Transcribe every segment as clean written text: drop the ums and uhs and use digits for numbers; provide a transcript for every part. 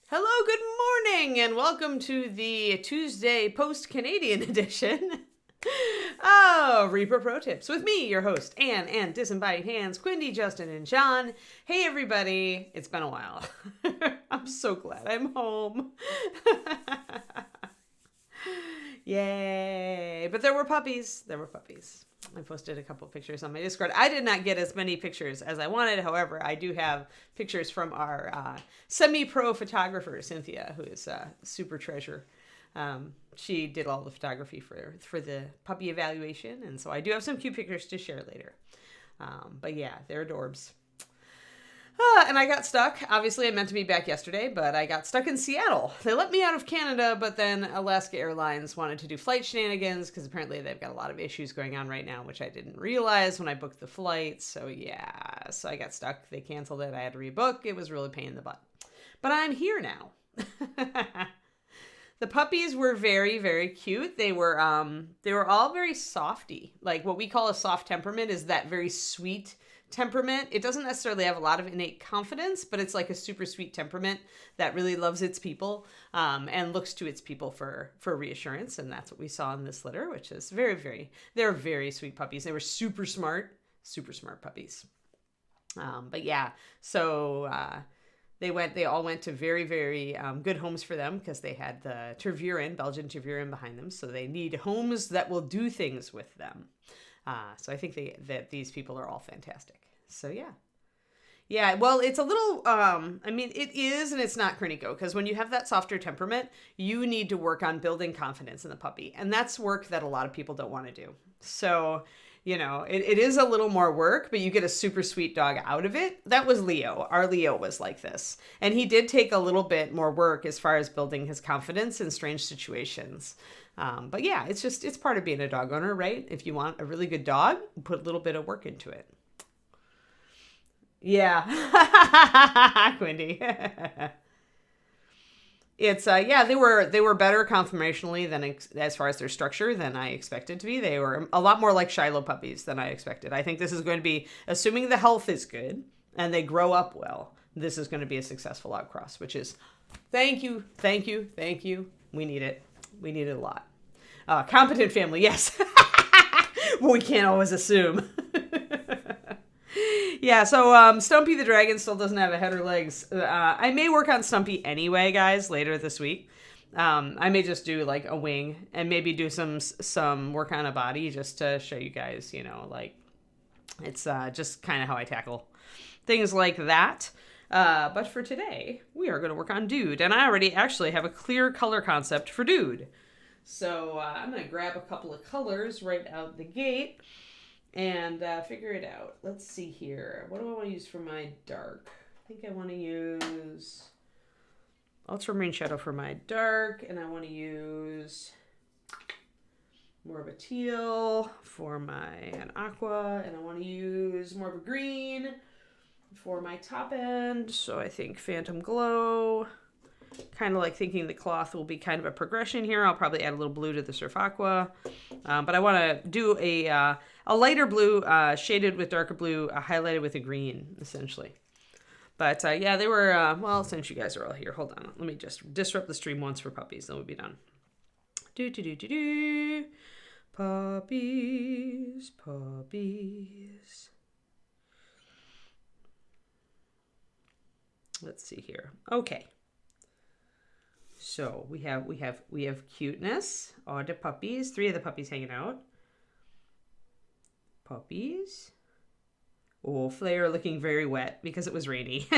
Hello, good morning, and welcome to the Tuesday post-Canadian edition. Oh, Reaper Pro Tips with me, your host, Anne, and Disembodied Hands, Quindy, Justin, and Sean. Hey, everybody. It's been a while. I'm so glad I'm home. Yay. But there were puppies. I posted a couple pictures on my Discord. I did not get as many pictures as I wanted. However, I do have pictures from our semi-pro photographer, Cynthia, who is a super treasure. She did all the photography for the puppy evaluation. And so I do have some cute pictures to share later. But yeah, they're adorbs. And I got stuck. Obviously, I meant to be back yesterday, but I got stuck in Seattle. They let me out of Canada, but then Alaska Airlines wanted to do flight shenanigans because apparently they've got a lot of issues going on right now, which I didn't realize when I booked the flight. So yeah, so I got stuck. They canceled it. I had to rebook. It was really a pain in the butt. But I'm here now. The puppies were very, very cute. They were all very softy. Like what we call a soft temperament is that very sweet temperament. It doesn't necessarily have a lot of innate confidence, but it's like a super sweet temperament that really loves its people and looks to its people for reassurance. And that's what we saw in this litter, which is they're very sweet puppies. They were super smart puppies. But yeah, so they all went to very, very good homes for them because they had the Belgian Tervuren behind them. So they need homes that will do things with them. So I think that these people are all fantastic. So yeah. Yeah, well, it's a little, it is and it's not, Kerniko, because when you have that softer temperament, you need to work on building confidence in the puppy. And that's work that a lot of people don't want to do. So, it is a little more work, but you get a super sweet dog out of it. That was Leo. Our Leo was like this. And he did take a little bit more work as far as building his confidence in strange situations. But yeah, it's part of being a dog owner, right? If you want a really good dog, put a little bit of work into it. Yeah. Quindy. It's they were better conformationally than as far as their structure than I expected to be. They were a lot more like Shiloh puppies than I expected. I think this is going to be, assuming the health is good and they grow up well, this is going to be a successful outcross, which is thank you. We need it. We need it a lot. Competent family, yes. But we can't always assume. Yeah, so Stumpy the dragon still doesn't have a head or legs. I may work on Stumpy anyway, guys, later this week. I may just do like a wing and maybe do some work on a body just to show you guys, it's just kind of how I tackle things like that. But for today, we are going to work on Dude. And I already actually have a clear color concept for Dude. So I'm going to grab a couple of colors right out the gate and figure it out. Let's see here. What do I want to use for my dark? I think I want to use Ultramarine Shadow for my dark, and I want to use more of a teal for an aqua, and I want to use more of a green for my top end. So I think Phantom Glow. Kind of like thinking the cloth will be kind of a progression here. I'll probably add a little blue to the Surf Aqua. But I want to do a lighter blue shaded with darker blue, highlighted with a green, essentially. But yeah, they were, since you guys are all here, hold on. Let me just disrupt the stream once for puppies, then we'll be done. Puppies. Let's see here. Okay. So we have cuteness. Oh, the puppies. 3 of the puppies hanging out. Puppies. Oh, Flair looking very wet because it was rainy.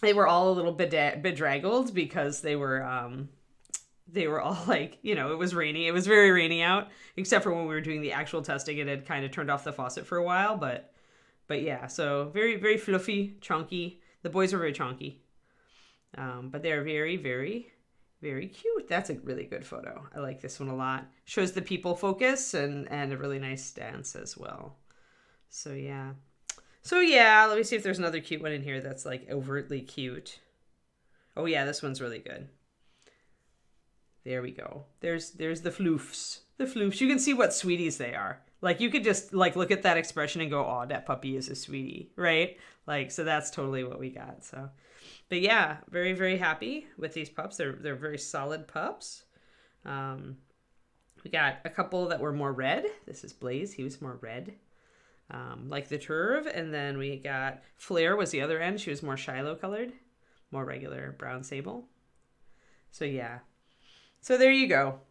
They were all a little bedraggled because they were all like, it was rainy. It was very rainy out, except for when we were doing the actual testing. It had kind of turned off the faucet for a while, but yeah, so very, very fluffy, chunky. The boys are very chunky. But they're very, very, very cute. That's a really good photo. I like this one a lot. Shows the people focus and a really nice stance as well. So yeah, let me see if there's another cute one in here that's like overtly cute. Oh yeah, this one's really good. There we go. There's the floofs. The floofs. You can see what sweeties they are. Like you could just like look at that expression and go, oh, that puppy is a sweetie, right? Like, so that's totally what we got. So, but yeah, very, very happy with these pups. They're very solid pups. We got a couple that were more red. This is Blaze. He was more red, like the Turv. And then we got Flair was the other end. She was more Shiloh colored, more regular brown sable. So yeah. So there you go.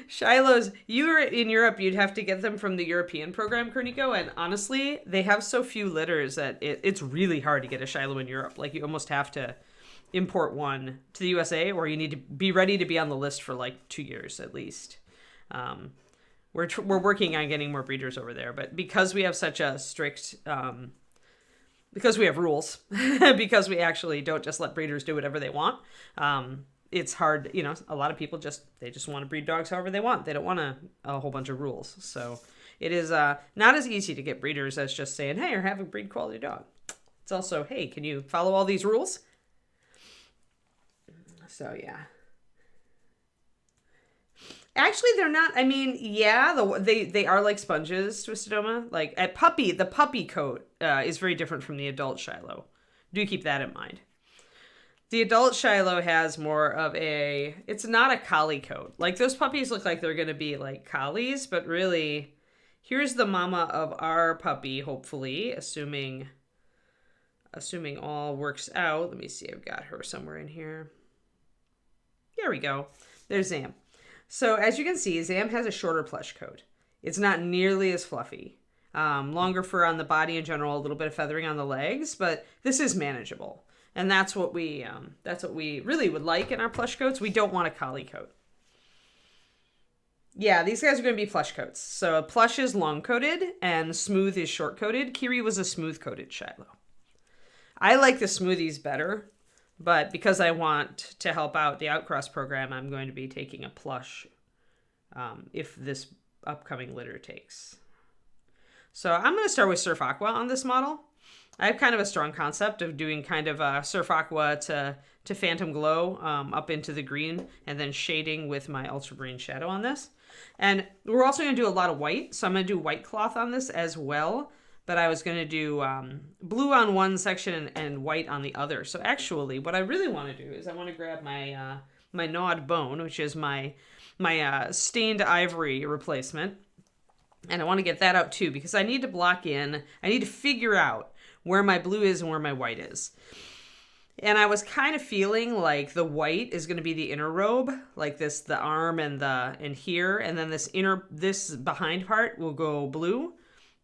Shilohs, you were in Europe, you'd have to get them from the European program, Kerniko, and honestly, they have so few litters that it's really hard to get a Shiloh in Europe. Like, you almost have to import one to the USA, or you need to be ready to be on the list for like 2 years at least. We're working on getting more breeders over there, but because we have such a strict, because we have rules, because we actually don't just let breeders do whatever they want, it's hard, you know, a lot of people they just want to breed dogs however they want. They don't want a whole bunch of rules. So it is not as easy to get breeders as just saying, hey, or have a breed quality dog. It's also, hey, can you follow all these rules? So yeah. Actually, they're not. I mean, yeah, they are like sponges, Twistedoma. Like the puppy coat is very different from the adult Shiloh. Do keep that in mind. The adult Shiloh has more of it's not a collie coat. Like those puppies look like they're going to be like collies, but really, here's the mama of our puppy, hopefully, assuming all works out. Let me see, I've got her somewhere in here. There we go. There's Zam. So as you can see, Zam has a shorter plush coat. It's not nearly as fluffy. Longer fur on the body in general, a little bit of feathering on the legs, but this is manageable. And that's what we really would like in our plush coats. We don't want a collie coat. Yeah, these guys are going to be plush coats. So plush is long coated and smooth is short coated. Kiri was a smooth coated Shiloh. I like the smoothies better, but because I want to help out the Outcross program, I'm going to be taking a plush if this upcoming litter takes. So I'm going to start with Surf Aqua on this model. I have kind of a strong concept of doing kind of Surf Aqua to Phantom Glow up into the green and then shading with my Ultramarine Shadow on this. And we're also going to do a lot of white, so I'm going to do white cloth on this as well. But I was going to do blue on one section and white on the other. So actually, what I really want to do is I want to grab my my Gnawed Bone, which is my stained ivory replacement. And I want to get that out too, because I need to block in, I need to figure out where my blue is and where my white is. And I was kind of feeling like the white is going to be the inner robe, like this, the arm and here, and then this behind part will go blue,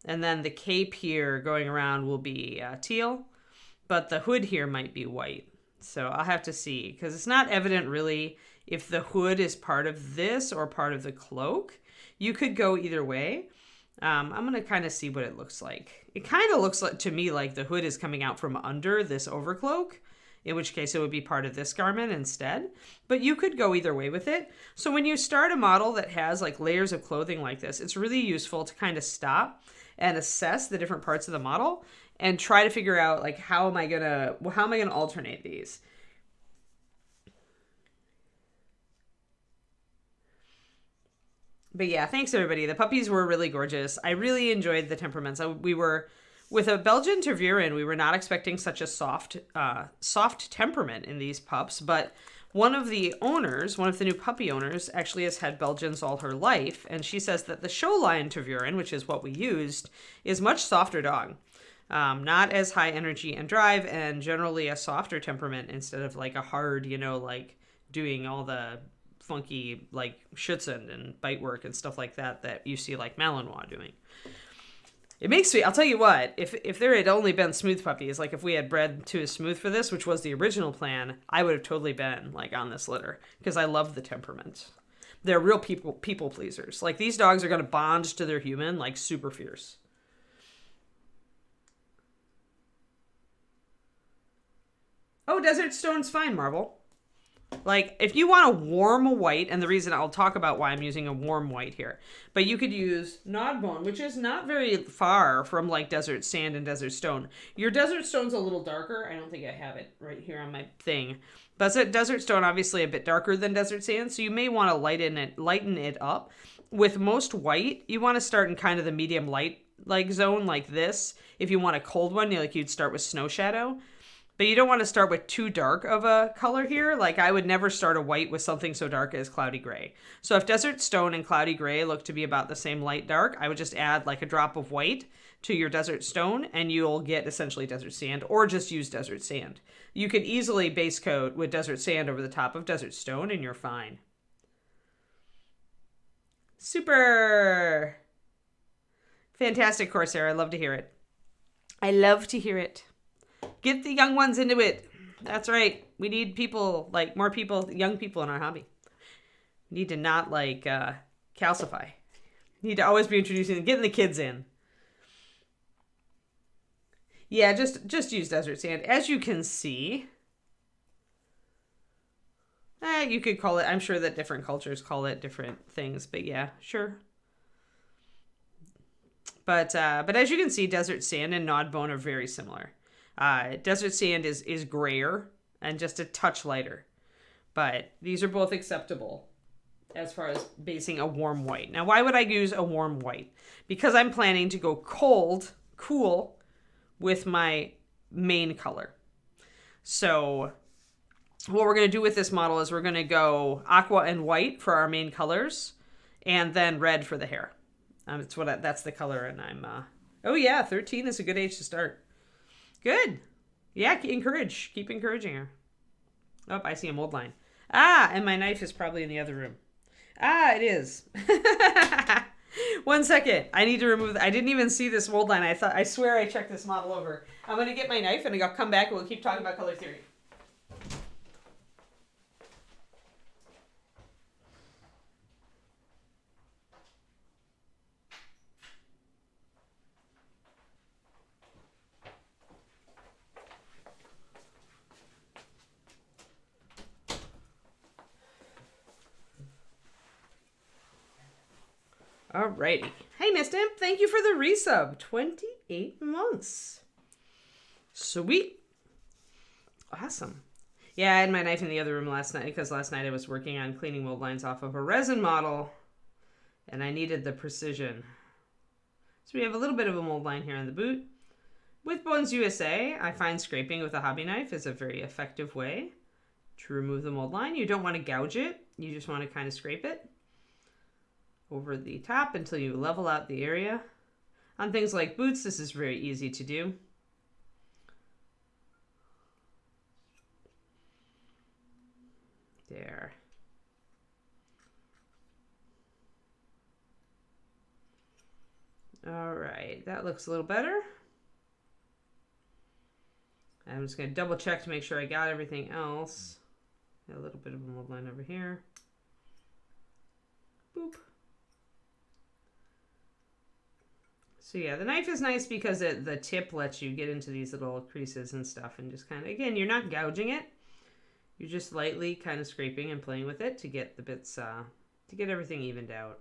and then the cape here going around will be teal, but the hood here might be white. So I'll have to see, because it's not evident really if the hood is part of this or part of the cloak. You could go either way. I'm going to kind of see what it looks like. It kind of looks like to me like the hood is coming out from under this overcloak, in which case it would be part of this garment instead. But you could go either way with it. So when you start a model that has like layers of clothing like this, it's really useful to kind of stop and assess the different parts of the model and try to figure out like how am I going to alternate these. But yeah, thanks everybody. The puppies were really gorgeous. I really enjoyed the temperaments. We were with a Belgian Tervuren. We were not expecting such a soft temperament in these pups, but one of the new puppy owners, actually has had Belgians all her life, and she says that the Showline Tervuren, which is what we used, is much softer dog. Not as high energy and drive, and generally a softer temperament instead of like a hard, like doing all the funky like Schutzen and bite work and stuff like that you see like Malinois doing. It makes me, I'll tell you what, if there had only been smooth puppies, like if we had bred to a smooth for this, which was the original plan, I would have totally been like on this litter because I love the temperament. They're real people pleasers. Like these dogs are going to bond to their human like super fierce. Oh, Desert Stone's fine, Marvel. Like, if you want a warm white, and the reason I'll talk about why I'm using a warm white here, but you could use Gnawed Bone, which is not very far from, like, Desert Sand and Desert Stone. Your Desert Stone's a little darker. I don't think I have it right here on my thing. Desert stone obviously a bit darker than desert sand, so you may want to lighten it up. With most white, you want to start in kind of the medium light like zone like this. If you want a cold one, you'd start with snow shadow. But you don't want to start with too dark of a color here. Like I would never start a white with something so dark as cloudy gray. So if desert stone and cloudy gray look to be about the same light dark, I would just add like a drop of white to your desert stone and you'll get essentially desert sand, or just use desert sand. You could easily base coat with desert sand over the top of desert stone and you're fine. Super! Fantastic, Corsair. I love to hear it. I love to hear it. Get the young ones into it. That's right. We need people, like more people, young people in our hobby. We need to not like calcify. We need to always be introducing them, getting the kids in. Yeah, just use desert sand. As you can see, you could call it, I'm sure that different cultures call it different things, but yeah, sure. But as you can see, desert sand and gnawed-bone are very similar. Desert sand is grayer and just a touch lighter. But these are both acceptable as far as basing a warm white. Now, why would I use a warm white? Because I'm planning to go cool with my main color. So what we're going to do with this model is we're going to go aqua and white for our main colors and then red for the hair. That's the color, and I'm, oh yeah, 13 is a good age to start. Good. Yeah, keep encouraging her. Oh, I see a mold line. And my knife is probably in the other room. It is. 1 second. I need to remove, I didn't even see this mold line. I swear I checked this model over. I'm going to get my knife and I'll come back and we'll keep talking about color theory. Alrighty. Hey, Miss Imp, thank you for the resub. 28 months. Sweet. Awesome. Yeah, I had my knife in the other room last night because last night I was working on cleaning mold lines off of a resin model and I needed the precision. So we have a little bit of a mold line here on the boot. With Bones USA, I find scraping with a hobby knife is a very effective way to remove the mold line. You don't want to gouge it. You just want to kind of scrape it over the top until you level out the area. On things like boots, this is very easy to do. There. All right, that looks a little better. I'm just going to double check to make sure I got everything else. A little bit of a mold line over here. Boop. So yeah, the knife is nice because the tip lets you get into these little creases and stuff and just kind of, again, you're not gouging it. You're just lightly kind of scraping and playing with it to get the bits, to get everything evened out.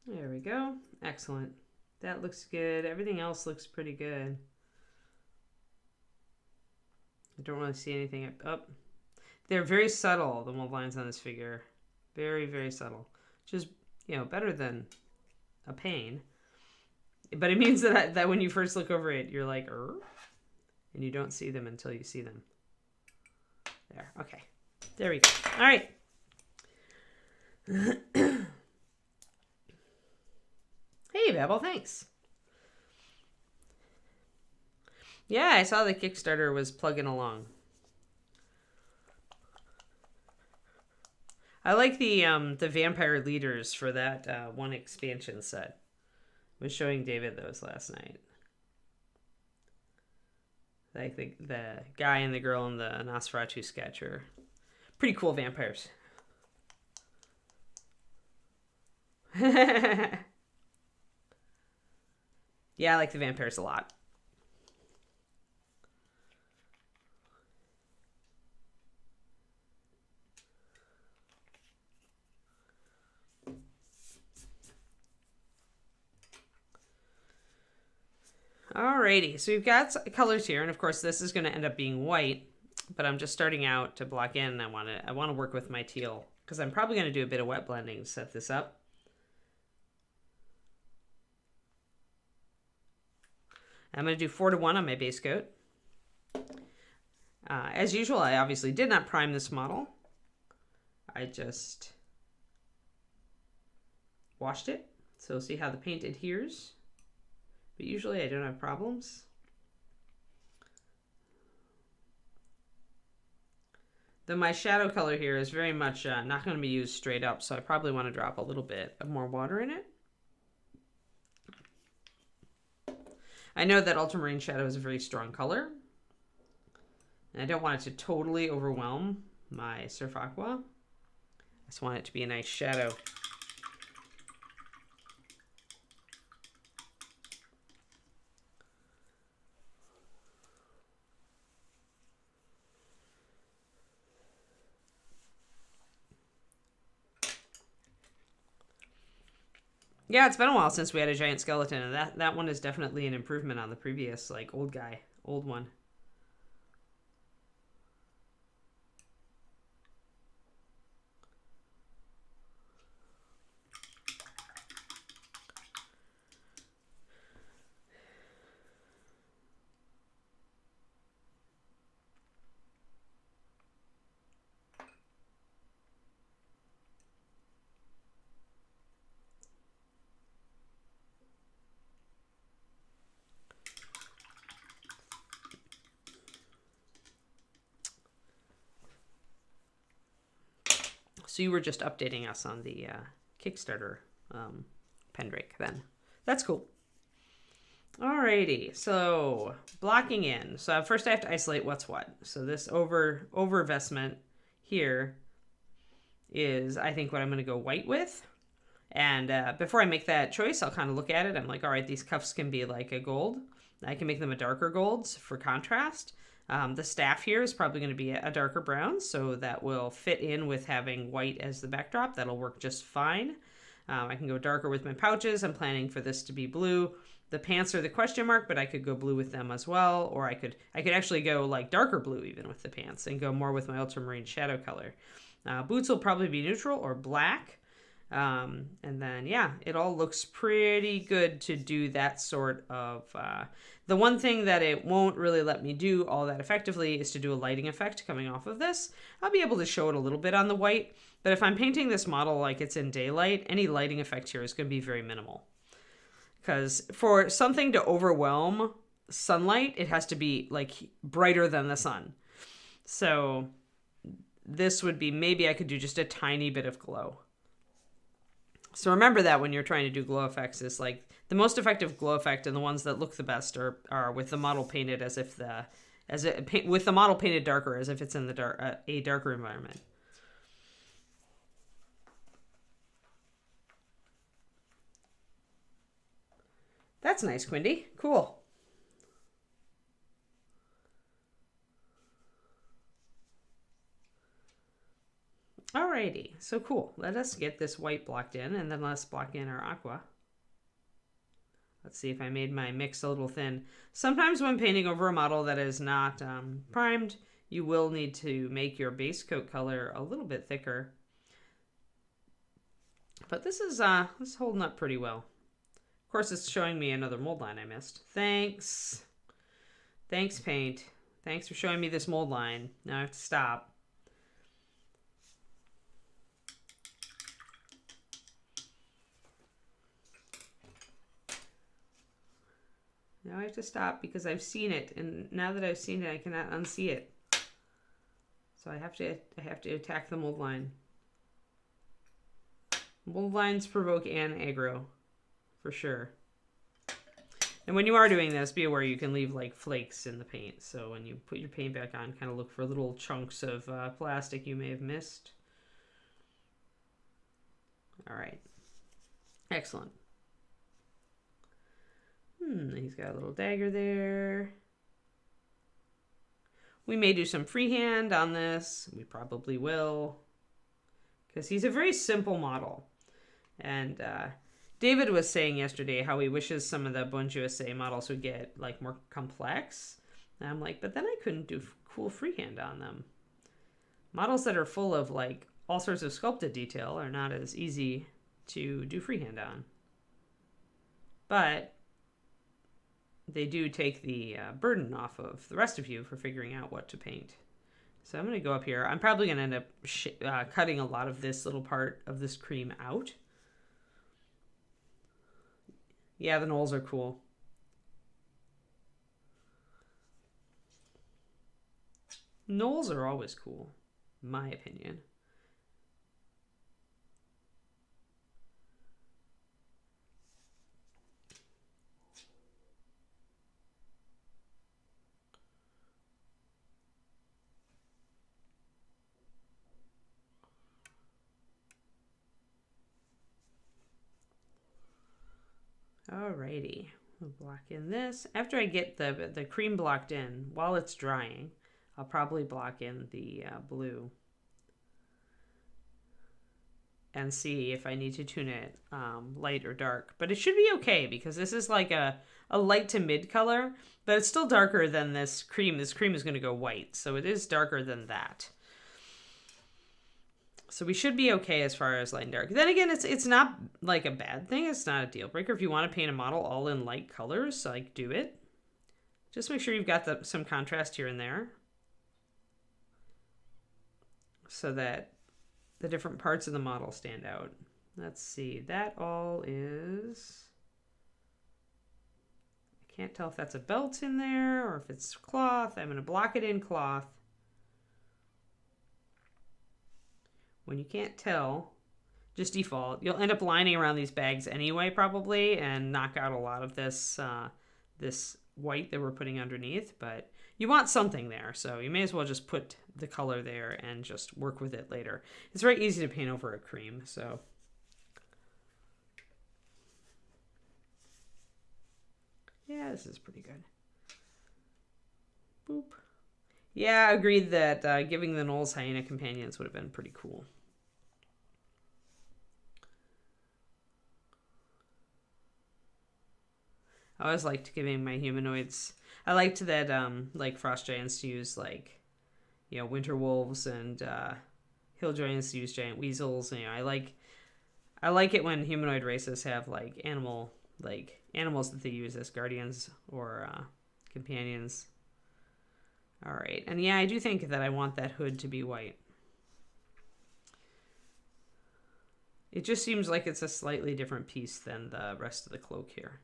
There we go. Excellent. That looks good. Everything else looks pretty good. I don't really see anything up. They're very subtle, the mold lines on this figure. Very, very subtle. Which is, better than a pain. But it means that when you first look over it, you're like, and you don't see them until you see them. There. Okay. There we go. All right. Hey, Babel, thanks. Yeah, I saw the Kickstarter was plugging along. I like the vampire leaders for that one expansion set. I was showing David those last night. Like the guy and the girl in the Nosferatu sketch are pretty cool vampires. Yeah, I like the vampires a lot. Alrighty, so we've got colors here, and of course this is going to end up being white, but I'm just starting out to block in, and I want to work with my teal, because I'm probably going to do a bit of wet blending to set this up. I'm going to do 4:1 on my base coat. As usual, I obviously did not prime this model. I just washed it, so see how the paint adheres. But usually I don't have problems. Though my shadow color here is very much not going to be used straight up, so I probably want to drop a little bit of more water in it. I know that ultramarine shadow is a very strong color, and I don't want it to totally overwhelm my Surf Aqua. I just want it to be a nice shadow. Yeah, it's been a while since we had a giant skeleton, and that one is definitely an improvement on the previous, like, old one. So you were just updating us on the Kickstarter Pendrake then. That's cool. Alrighty, so blocking in. So first I have to isolate what's what. So this over vestment here is, I think, what I'm going to go white with. And before I make that choice, I'll kind of look at it. I'm like, all right, these cuffs can be like a gold. I can make them a darker gold for contrast. The staff here is probably going to be a darker brown, so that will fit in with having white as the backdrop. That'll work just fine. I can go darker with my pouches. I'm planning for this to be blue. The pants are the question mark, but I could go blue with them as well, or I could actually go like darker blue even with the pants and go more with my ultramarine shadow color. Boots will probably be neutral or black. And then, yeah, it all looks pretty good to do that sort of... The one thing that it won't really let me do all that effectively is to do a lighting effect coming off of this. I'll be able to show it a little bit on the white, but if I'm painting this model like it's in daylight, any lighting effect here is going to be very minimal. Because for something to overwhelm sunlight, it has to be like brighter than the sun. So this would be, maybe I could do just a tiny bit of glow. So remember that when you're trying to do glow effects, is like the most effective glow effect and the ones that look the best are with the model painted with the model painted darker, as if it's in the a darker environment. That's nice, Quindy. Cool. Alrighty, so cool. Let us get this white blocked in, and then let's block in our aqua. Let's see if I made my mix a little thin. Sometimes when painting over a model that is not primed, you will need to make your base coat color a little bit thicker. But this is holding up pretty well. Of course, it's showing me another mold line I missed. Thanks. Thanks, paint. Thanks for showing me this mold line. Now I have to stop. Now I have to stop because I've seen it, and now that I've seen it, I cannot unsee it. So I have to attack the mold line. Mold lines provoke an aggro, for sure. And when you are doing this, be aware you can leave like flakes in the paint. So when you put your paint back on, kind of look for little chunks of plastic you may have missed. All right, excellent. He's got a little dagger there. We may do some freehand on this. We probably will. Because he's a very simple model. And David was saying yesterday how he wishes some of the Bunch USA models would get like more complex. And I'm like, but then I couldn't do cool freehand on them. Models that are full of like all sorts of sculpted detail are not as easy to do freehand on. But they do take the burden off of the rest of you for figuring out what to paint. So I'm going to go up here. I'm probably going to end up cutting a lot of this little part of this cream out. Yeah, the knolls are cool. Knolls are always cool, in my opinion. Alrighty, we'll block in this. After I get the cream blocked in, while it's drying, I'll probably block in the blue and see if I need to tune it light or dark. But it should be okay because this is like a light to mid color, but it's still darker than this cream. This cream is going to go white, so it is darker than that. So we should be okay as far as light and dark. Then again, it's not like a bad thing. It's not a deal breaker. If you want to paint a model all in light colors, like do it. Just make sure you've got some contrast here and there so that the different parts of the model stand out. Let's see. That all is... I can't tell if that's a belt in there or if it's cloth. I'm going to block it in cloth. When you can't tell, just default. You'll end up lining around these bags anyway, probably, and knock out a lot of this this white that we're putting underneath. But you want something there, so you may as well just put the color there and just work with it later. It's very easy to paint over a cream, so. Yeah, this is pretty good. Boop. Yeah, I agreed that giving the Knowles hyena companions would have been pretty cool. I always liked giving my humanoids. I liked that like frost giants use like, you know, winter wolves and hill giants use giant weasels. And, you know, I like it when humanoid races have like animals that they use as guardians or companions. All right, and yeah, I do think that I want that hood to be white. It just seems like it's a slightly different piece than the rest of the cloak here.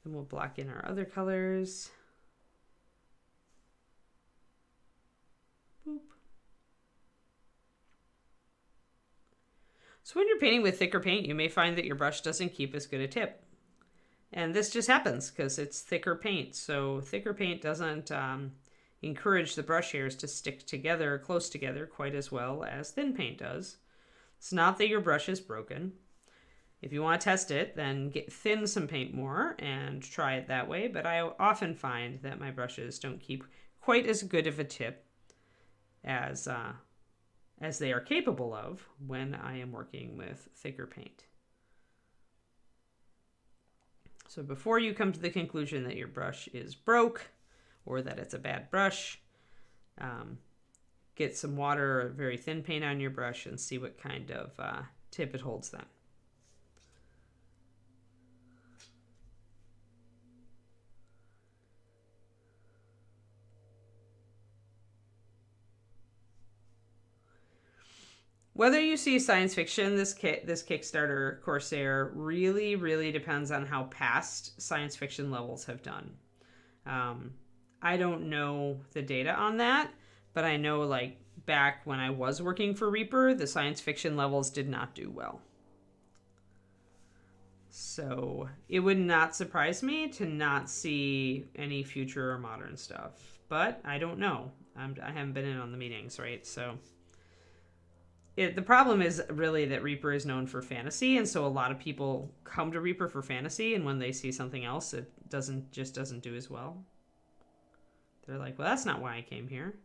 Then we'll block in our other colors. Boop. So when you're painting with thicker paint, you may find that your brush doesn't keep as good a tip. And this just happens because it's thicker paint. So thicker paint doesn't encourage the brush hairs to stick together, close together, quite as well as thin paint does. It's not that your brush is broken. If you want to test it, then thin some paint more and try it that way. But I often find that my brushes don't keep quite as good of a tip as they are capable of when I am working with thicker paint. So before you come to the conclusion that your brush is broke or that it's a bad brush, get some water or very thin paint on your brush and see what kind of tip it holds then. Whether you see science fiction, this Kickstarter Corsair really, really depends on how past science fiction levels have done. I don't know the data on that, but I know like back when I was working for Reaper, the science fiction levels did not do well. So it would not surprise me to not see any future or modern stuff, but I don't know. I haven't been in on the meetings, right? So... the problem is really that Reaper is known for fantasy, and so a lot of people come to Reaper for fantasy, and when they see something else, it doesn't do as well. They're like, well, that's not why I came here.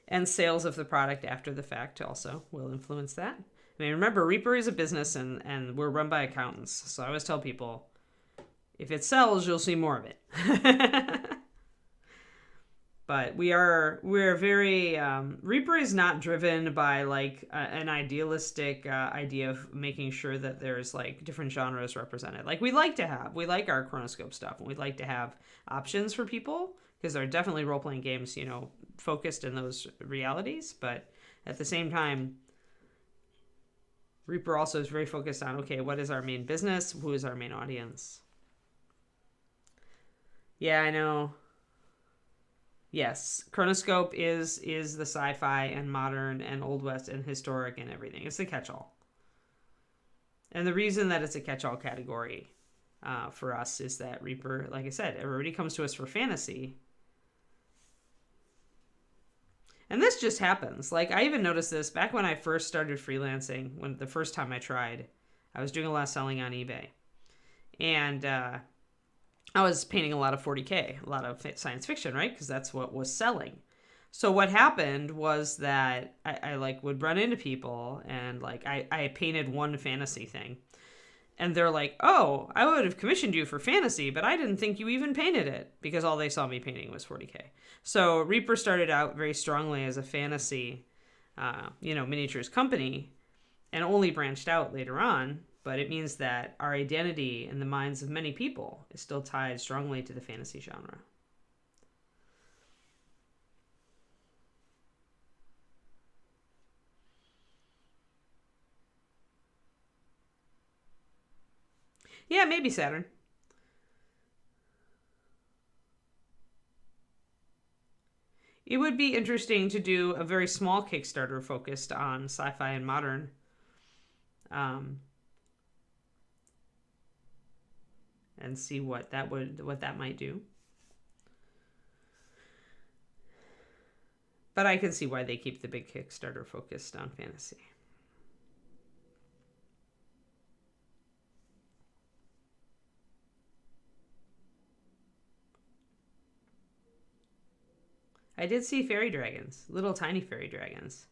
And sales of the product after the fact also will influence that. I mean, remember, Reaper is a business and we're run by accountants. So I always tell people, if it sells, you'll see more of it. But we're very, Reaper is not driven by like an idealistic idea of making sure that there's like different genres represented. Like we like our Chronoscope stuff, and we'd like to have options for people because there are definitely role-playing games, focused in those realities. But at the same time, Reaper also is very focused on, okay, what is our main business? Who is our main audience? Yeah, I know. Yes, Chronoscope is the sci-fi and modern and Old West and historic and everything. It's a catch-all. And the reason that it's a catch-all category for us is that Reaper, like I said, everybody comes to us for fantasy. And this just happens. Like, I even noticed this back when I first started freelancing, when the first time I tried. I was doing a lot of selling on eBay. And I was painting a lot of 40K, a lot of science fiction, right? Because that's what was selling. So what happened was that I like would run into people and like I painted one fantasy thing. And they're like, oh, I would have commissioned you for fantasy, but I didn't think you even painted it because all they saw me painting was 40K. So Reaper started out very strongly as a fantasy, miniatures company and only branched out later on. But it means that our identity in the minds of many people is still tied strongly to the fantasy genre. Yeah, maybe Saturn. It would be interesting to do a very small Kickstarter focused on sci-fi and modern. And see what that might do. But I can see why they keep the big Kickstarter focused on fantasy. I did see fairy dragons, little tiny fairy dragons.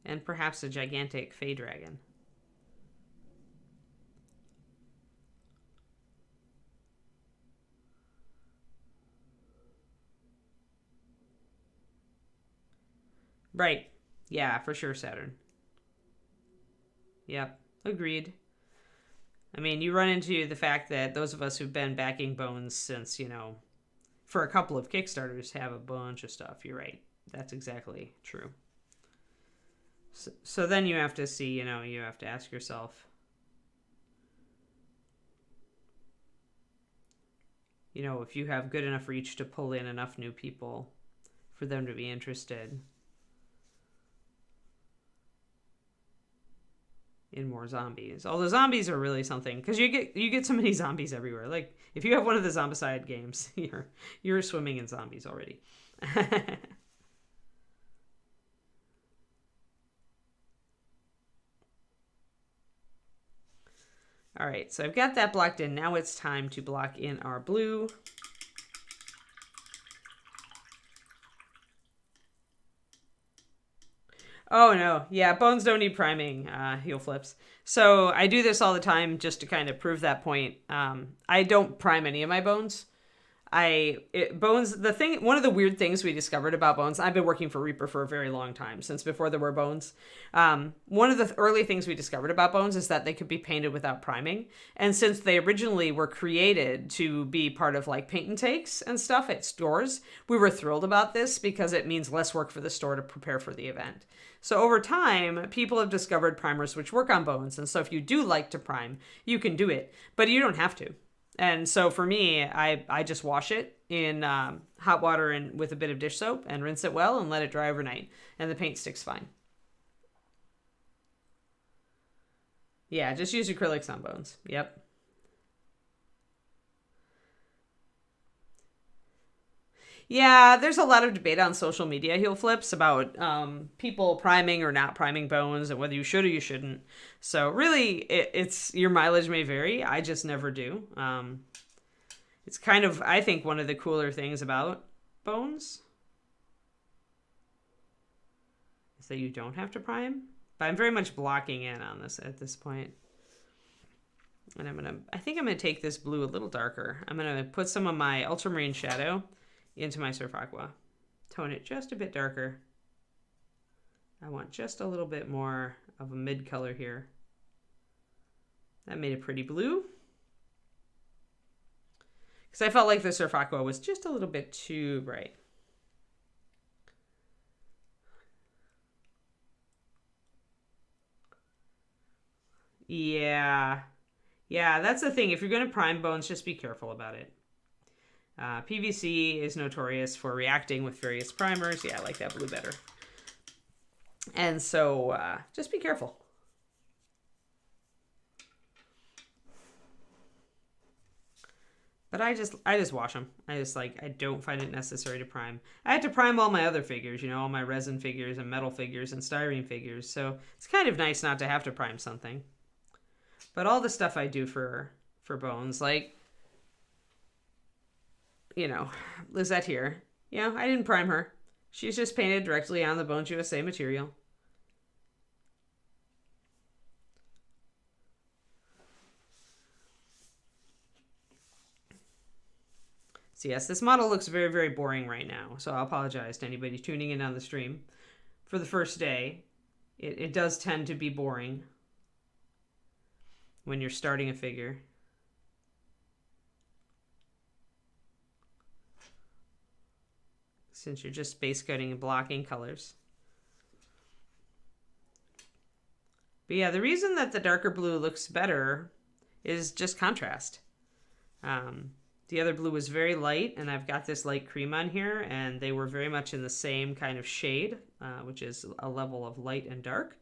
And perhaps a gigantic fey dragon. Right. Yeah, for sure, Saturn. Yep, agreed. I mean, you run into the fact that those of us who've been backing Bones since, for a couple of Kickstarters have a bunch of stuff. You're right. That's exactly true. So then you have to see, you have to ask yourself, if you have good enough reach to pull in enough new people for them to be interested in more zombies. Although zombies are really something, because you get so many zombies everywhere. Like, if you have one of the Zombicide games, you're swimming in zombies already. All right, so I've got that blocked in. Now it's time to block in our blue. Oh no, yeah, bones don't need priming, heel flips. So I do this all the time just to kind of prove that point. I don't prime any of my bones. Bones, one of the weird things we discovered about bones, I've been working for Reaper for a very long time, since before there were bones. One of the early things we discovered about bones is that they could be painted without priming. And since they originally were created to be part of like paint and takes and stuff at stores, we were thrilled about this because it means less work for the store to prepare for the event. So over time, people have discovered primers which work on bones. And so if you do like to prime, you can do it, but you don't have to. And so for me, I just wash it in hot water and with a bit of dish soap and rinse it well and let it dry overnight. And the paint sticks fine. Yeah, just use acrylics on bones. Yep. Yeah, there's a lot of debate on social media, heel flips, about people priming or not priming bones and whether you should or you shouldn't. So really, it's your mileage may vary. I just never do. It's kind of, I think, one of the cooler things about bones is that you don't have to prime. But I'm very much blocking in on this at this point. And I think I'm gonna take this blue a little darker. I'm gonna put some of my ultramarine shadow into my Surf Aqua. Tone it just a bit darker. I want just a little bit more of a mid color here. That made a pretty blue. Because I felt like the Surf Aqua was just a little bit too bright. Yeah. Yeah, that's the thing. If you're going to prime bones, just be careful about it. PVC is notorious for reacting with various primers. Yeah, I like that blue better. And so just be careful. But I just wash them. I don't find it necessary to prime. I had to prime all my other figures, you know, all my resin figures and metal figures and styrene figures. So it's kind of nice not to have to prime something. But all the stuff I do for bones, like, you know, Lizette here. Yeah, I didn't prime her. She's just painted directly on the Bones USA material. So yes, this model looks very, very boring right now. So I apologize to anybody tuning in on the stream. For the first day, it does tend to be boring when you're starting a figure. Since you're just base coating and blocking colors. But yeah, the reason that the darker blue looks better is just contrast. The other blue was very light, and I've got this light cream on here, and they were very much in the same kind of shade, which is a level of light and dark.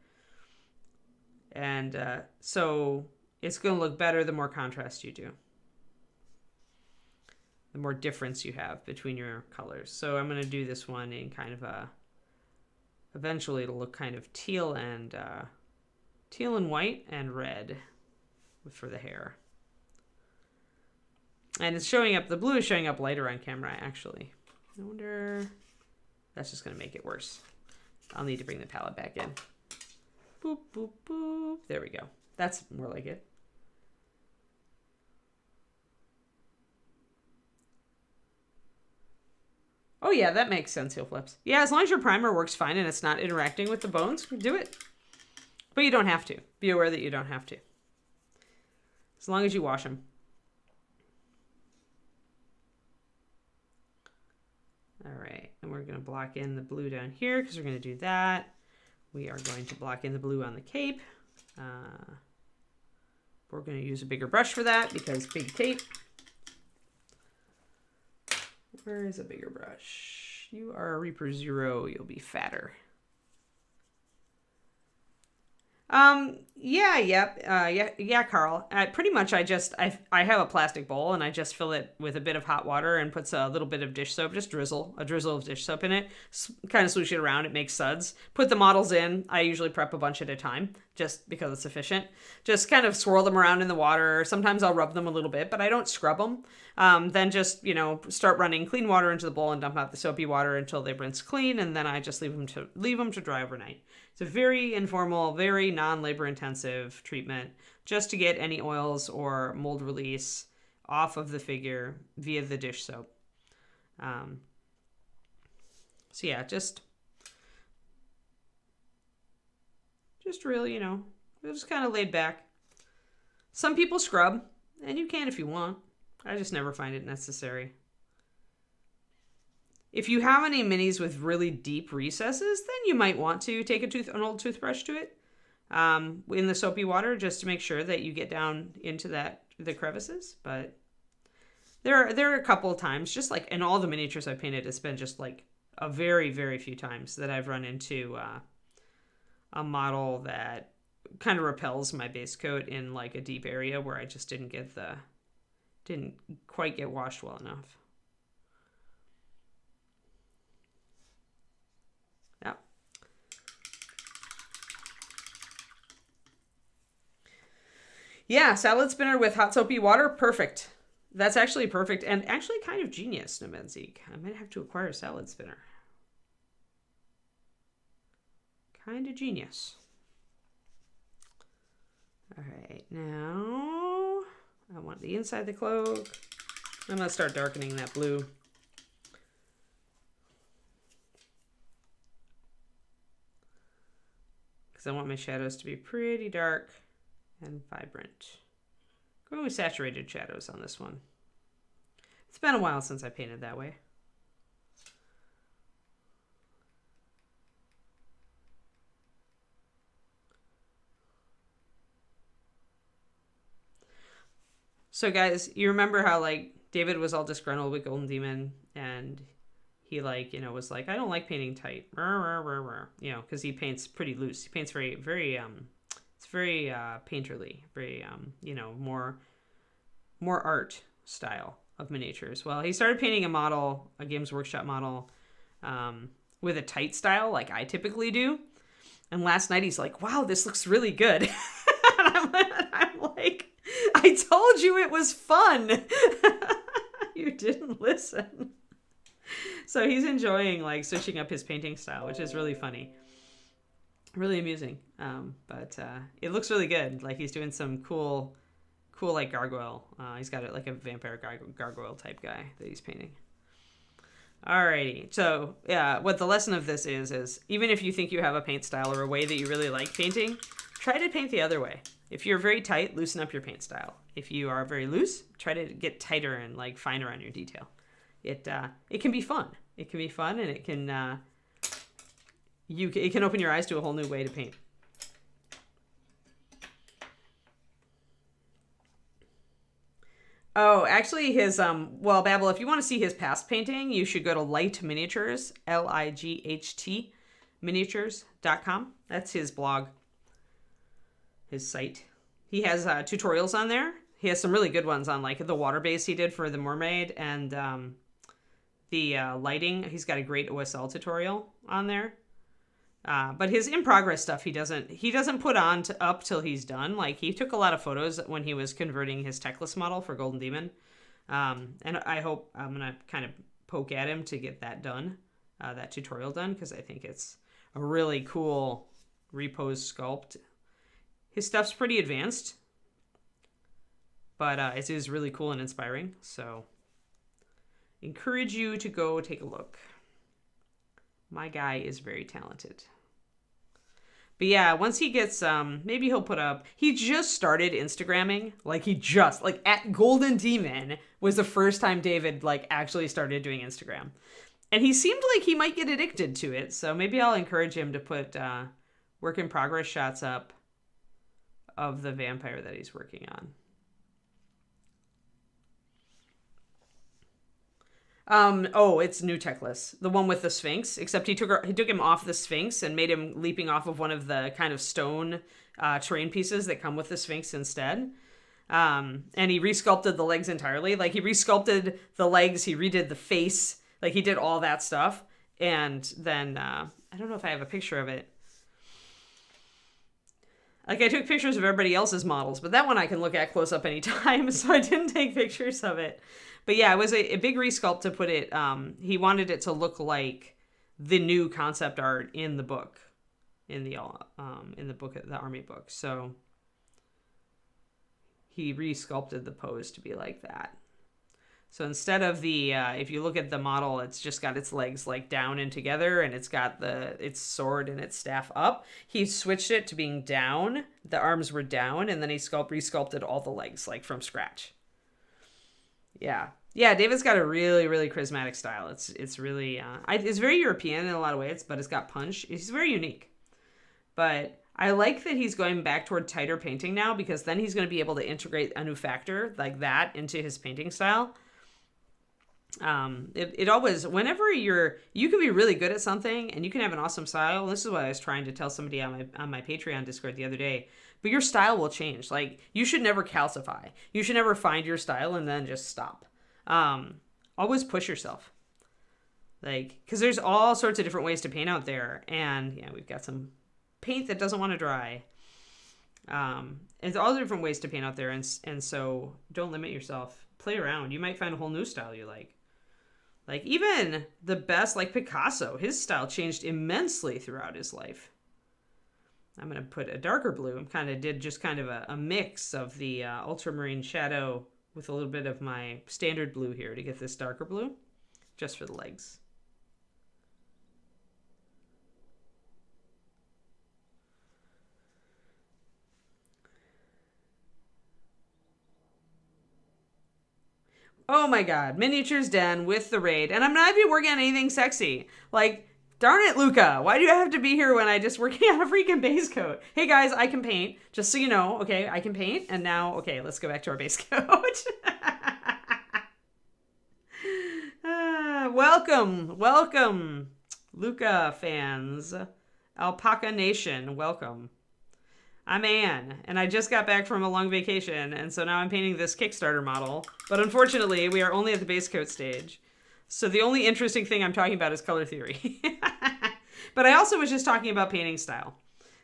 And so it's going to look better the more contrast you do. The more difference you have between your colors. So I'm going to do this one in kind of a, eventually it'll look kind of teal and white and red for the hair. And it's showing up, the blue is showing up lighter on camera, actually. I wonder, that's just going to make it worse. I'll need to bring the palette back in. Boop, boop, boop. There we go. That's more like it. Oh yeah, that makes sense, heel flips. Yeah, as long as your primer works fine and it's not interacting with the bones, do it. But you don't have to. Be aware that you don't have to. As long as you wash them. All right, and we're going to block in the blue down here because we're going to do that. We are going to block in the blue on the cape. We're going to use a bigger brush for that because big cape. Where is a bigger brush? You are a Reaper 0, you'll be fatter. Yeah, Carl. Pretty much I have a plastic bowl and I just fill it with a bit of hot water and puts a little bit of dish soap, just a drizzle of dish soap in it. Kind of swoosh it around, it makes suds. Put the models in. I usually prep a bunch at a time just because it's efficient. Just kind of swirl them around in the water. Sometimes I'll rub them a little bit, but I don't scrub them. Then just, start running clean water into the bowl and dump out the soapy water until they rinse clean, and then I just leave them to dry overnight. It's a very informal, very non-labor intensive treatment just to get any oils or mold release off of the figure via the dish soap. So yeah, just really, just kind of laid back. Some people scrub, and you can if you want. I just never find it necessary. If you have any minis with really deep recesses, then you might want to take an old toothbrush to it in the soapy water just to make sure that you get down into the crevices. But there are a couple of times, just like in all the miniatures I've painted, it's been just like a very, very few times that I've run into a model that kind of repels my base coat in like a deep area where I just didn't quite get washed well enough. Yep. Yeah, salad spinner with hot soapy water, perfect. That's actually perfect and actually kind of genius, Nemenzik. I might have to acquire a salad spinner. Kind of genius. All right, now I want the inside of the cloak. I'm going to start darkening that blue. Because I want my shadows to be pretty dark and vibrant. Going with saturated shadows on this one. It's been a while since I painted that way. So guys, you remember how like David was all disgruntled with Golden Demon, and he like, you know, was like, I don't like painting tight, you know, because he paints pretty loose. He paints very, very, it's very painterly, very, you know, more art style of miniatures. Well, he started painting a model, a Games Workshop model, with a tight style like I typically do. And last night he's like, wow, this looks really good. And I'm like, I told you it was fun. You didn't listen. So he's enjoying like switching up his painting style, which is really funny. Really amusing. But it looks really good. Like he's doing some cool like gargoyle. He's got it like a vampire gargoyle type guy that he's painting. Alrighty. So yeah, what the lesson of this is even if you think you have a paint style or a way that you really like painting, try to paint the other way. If you're very tight, loosen up your paint style. If you are very loose, try to get tighter and like finer on your detail. It can be fun. It can be fun, and it can it can open your eyes to a whole new way to paint. Oh, actually his, well, Babel, if you want to see his past painting, you should go to Light Miniatures, Light miniatures.com. That's his blog, his site. He has tutorials on there. He has some really good ones on like the water base he did for the mermaid and the lighting. He's got a great OSL tutorial on there. But his in progress stuff, he doesn't put on up till he's done. Like he took a lot of photos when he was converting his techless model for Golden Demon. And I hope I'm going to kind of poke at him to get that done, that tutorial done. Cause I think it's a really cool repose sculpt. His stuff's pretty advanced, but it is really cool and inspiring. So encourage you to go take a look. My guy is very talented. But yeah, once he gets, maybe he'll put up, he just started Instagramming. Like at Golden Demon was the first time David like actually started doing Instagram. And he seemed like he might get addicted to it. So maybe I'll encourage him to put work in progress shots up of the vampire that he's working on. It's new techless. The one with the Sphinx, except he took him off the Sphinx and made him leaping off of one of the kind of stone terrain pieces that come with the Sphinx instead. And he resculpted the legs entirely. Like he resculpted the legs, he redid the face, like he did all that stuff. And then I don't know if I have a picture of it. Like I took pictures of everybody else's models, but that one I can look at close up anytime, so I didn't take pictures of it. But yeah, it was a big resculpt to put it, he wanted it to look like the new concept art in the book, in the book, the army book. So he resculpted the pose to be like that. So instead of the, if you look at the model, it's just got its legs like down and together, and it's got its sword and its staff up. He switched it to being down. The arms were down, and then he resculpted all the legs like from scratch. Yeah. David's got a really, really charismatic style. It's really, it's very European in a lot of ways, but it's got punch. He's very unique. But I like that he's going back toward tighter painting now, because then he's going to be able to integrate a new factor like that into his painting style. It always, whenever you can be really good at something and you can have an awesome style. This is what I was trying to tell somebody on my Patreon Discord the other day. But your style will change. Like you should never calcify. You should never find your style and then just stop. Always push yourself. Like, because there's all sorts of different ways to paint out there, and yeah, we've got some paint that doesn't want to dry. It's all different ways to paint out there, and so don't limit yourself. play around. You might find a whole new style you like. Like even the best, like Picasso, his style changed immensely throughout his life. I'm going to put a darker blue. I kind of did just kind of a mix of the ultramarine shadow with a little bit of my standard blue here to get this darker blue, just for the legs. Oh my god, Miniatures Den with the raid. And I'm not even working on anything sexy. Like, darn it, Luca. Why do you have to be here when I just working on a freaking base coat? Hey guys, I can paint. Just so you know, okay, I can paint. And now, okay, let's go back to our base coat. Welcome, Luca fans. Alpaca Nation, welcome. I'm Anne, and I just got back from a long vacation, and so now I'm painting this Kickstarter model. But unfortunately, we are only at the base coat stage. So the only interesting thing I'm talking about is color theory. But I also was just talking about painting style.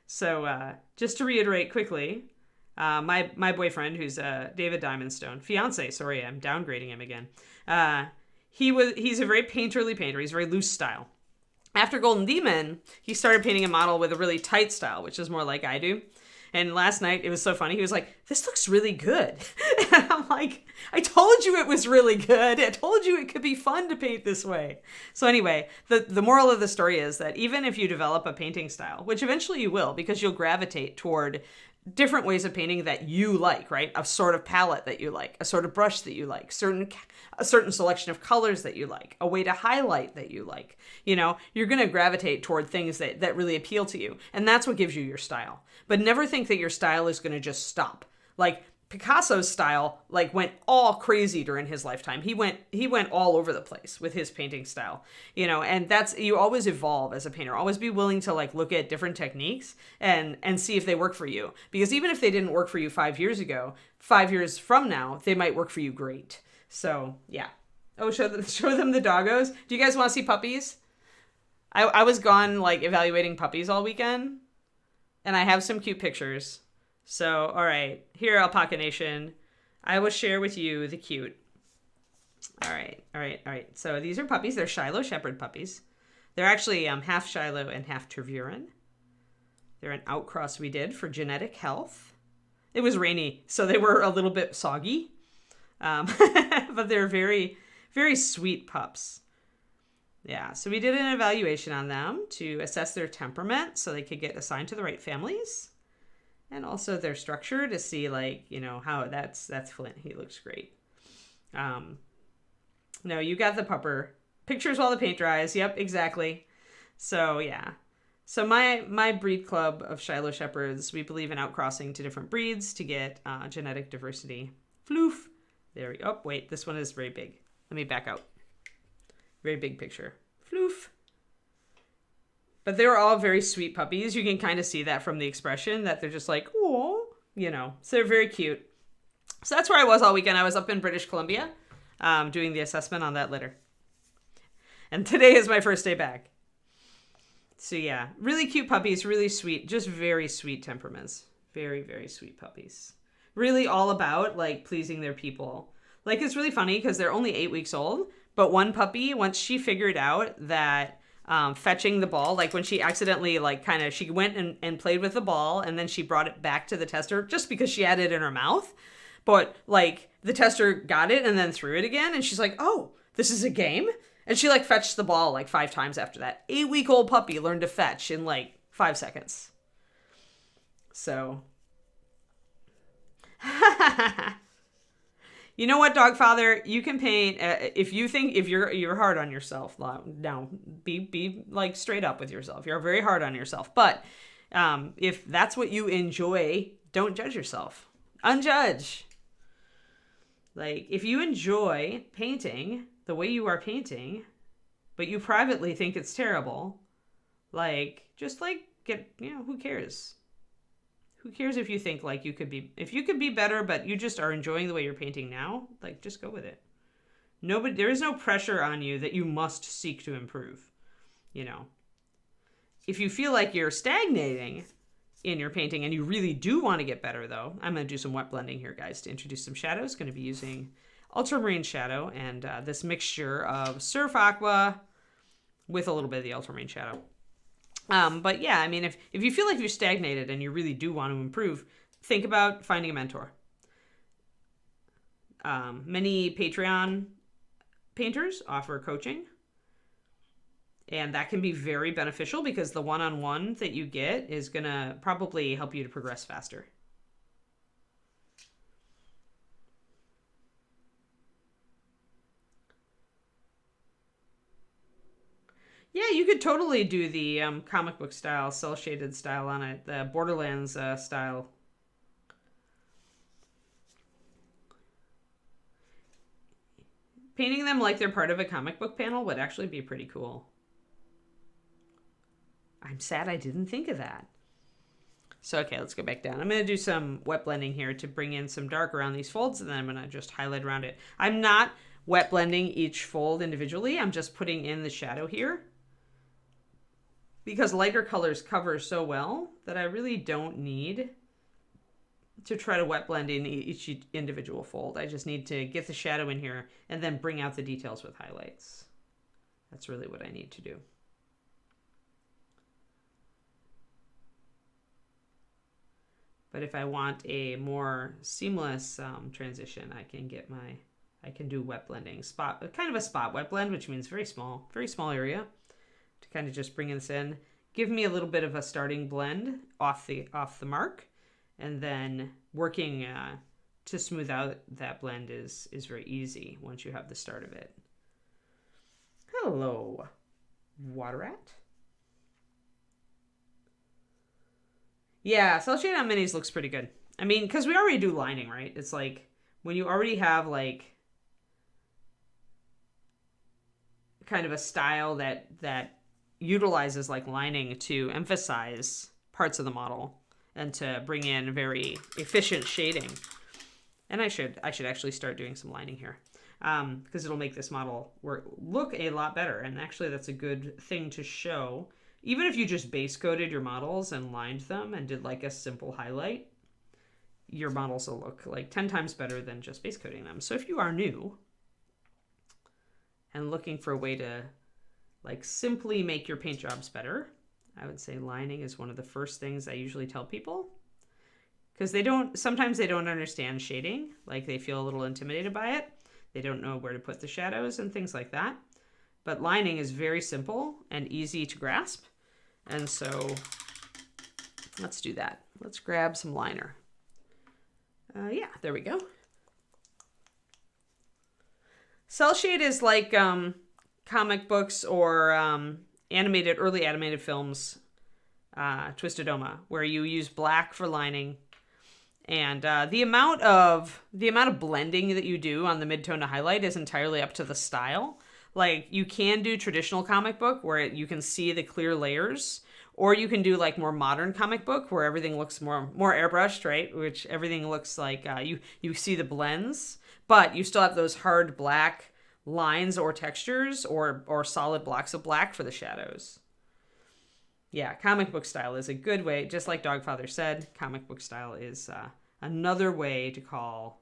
So just to reiterate quickly, my boyfriend, who's David Diamondstone, fiance, sorry, I'm downgrading him again. He's a very painterly painter. He's very loose style. After Golden Demon, he started painting a model with a really tight style, which is more like I do. And last night, it was so funny. He was like, this looks really good. And I'm like, I told you it was really good. I told you it could be fun to paint this way. So anyway, the moral of the story is that even if you develop a painting style, which eventually you will, because you'll gravitate toward different ways of painting that you like, right? A sort of palette that you like, a sort of brush that you like, a certain selection of colors that you like, a way to highlight that you like. You know, you're going to gravitate toward things that really appeal to you. And that's what gives you your style. But never think that your style is going to just stop. Like Picasso's style, like went all crazy during his lifetime. He went all over the place with his painting style, you know, and you always evolve as a painter. Always be willing to like look at different techniques and see if they work for you. Because even if they didn't work for you 5 years ago, 5 years from now, they might work for you great. So yeah. Oh, show them the doggos. Do you guys want to see puppies? I was gone like evaluating puppies all weekend, and I have some cute pictures. So, all right, here, Alpaca Nation, I will share with you the cute. All right. So these are puppies. They're Shiloh Shepard puppies. They're actually half Shiloh and half Tervuren. They're an outcross we did for genetic health. It was rainy, so they were a little bit soggy, but they're very, very sweet pups. Yeah, so we did an evaluation on them to assess their temperament so they could get assigned to the right families. And also their structure to see, like, you know, how that's Flint. He looks great. No, you got the pupper. Pictures while the paint dries. Yep, exactly. So, yeah. So my breed club of Shiloh Shepherds, we believe in outcrossing to different breeds to get genetic diversity. Floof. There we go. Oh, wait, this one is very big. Let me back out. Very big picture. Floof. But they're all very sweet puppies. You can kind of see that from the expression that they're just like, oh, you know. So they're very cute. So that's where I was all weekend. I was up in British Columbia doing the assessment on that litter. And today is my first day back. So yeah, really cute puppies, really sweet, just very sweet temperaments. Very, very sweet puppies. Really all about like pleasing their people. Like it's really funny because they're only 8 weeks old. But one puppy, once she figured out that fetching the ball, like when she accidentally like kind of, she went and played with the ball and then she brought it back to the tester just because she had it in her mouth. But like the tester got it and then threw it again. And she's like, oh, this is a game? And she like fetched the ball like 5 times after that. 8-week-old puppy learned to fetch in like 5 seconds. So. You know what, dog father? You can paint if you're hard on yourself. Now, be like straight up with yourself. You're very hard on yourself. But if that's what you enjoy, don't judge yourself. Unjudge. Like if you enjoy painting the way you are painting, but you privately think it's terrible, like just like who cares? Who cares if you think like you could be better, but you just are enjoying the way you're painting now? Like, just go with it. There is no pressure on you that you must seek to improve. You know, if you feel like you're stagnating in your painting and you really do want to get better, though, I'm going to do some wet blending here, guys, to introduce some shadows. Going to be using ultramarine shadow and this mixture of surf aqua with a little bit of the ultramarine shadow. But yeah, I mean, if you feel like you're stagnated and you really do want to improve, think about finding a mentor. Many Patreon painters offer coaching, and that can be very beneficial because the one-on-one that you get is going to probably help you to progress faster. Yeah, you could totally do the comic book style, cel-shaded style on it, the Borderlands style. Painting them like they're part of a comic book panel would actually be pretty cool. I'm sad I didn't think of that. So, okay, let's go back down. I'm going to do some wet blending here to bring in some dark around these folds, and then I'm going to just highlight around it. I'm not wet blending each fold individually. I'm just putting in the shadow here, because lighter colors cover so well that I really don't need to try to wet blend in each individual fold. I just need to get the shadow in here and then bring out the details with highlights. That's really what I need to do. But if I want a more seamless transition, I can do wet blending, kind of a spot wet blend, which means very small area, to kind of just bring this in, give me a little bit of a starting blend off the mark, and then working to smooth out that blend is very easy once you have the start of it. Hello, water rat. Yeah, cel shade on minis looks pretty good. I mean, because we already do lining, right? It's like when you already have like kind of a style that utilizes like lining to emphasize parts of the model and to bring in very efficient shading. And I should actually start doing some lining here, because it'll make this model look a lot better. And actually, that's a good thing to show. Even if you just base coated your models and lined them and did like a simple highlight, your models will look like 10 times better than just base coating them. So if you are new and looking for a way to like simply make your paint jobs better, I would say lining is one of the first things I usually tell people, because sometimes they don't understand shading. Like they feel a little intimidated by it. They don't know where to put the shadows and things like that. But lining is very simple and easy to grasp. And so let's do that. Let's grab some liner. Yeah, there we go. Cel shade is like comic books or early animated films, Twistedoma, where you use black for lining. And the amount of blending that you do on the midtone to highlight is entirely up to the style. Like, you can do traditional comic book where you can see the clear layers, or you can do like more modern comic book where everything looks more airbrushed, right? Which everything looks like you see the blends, but you still have those hard black lines or textures or solid blocks of black for the shadows. Yeah, comic book style is a good way, just like Dogfather said, comic book style is another way to call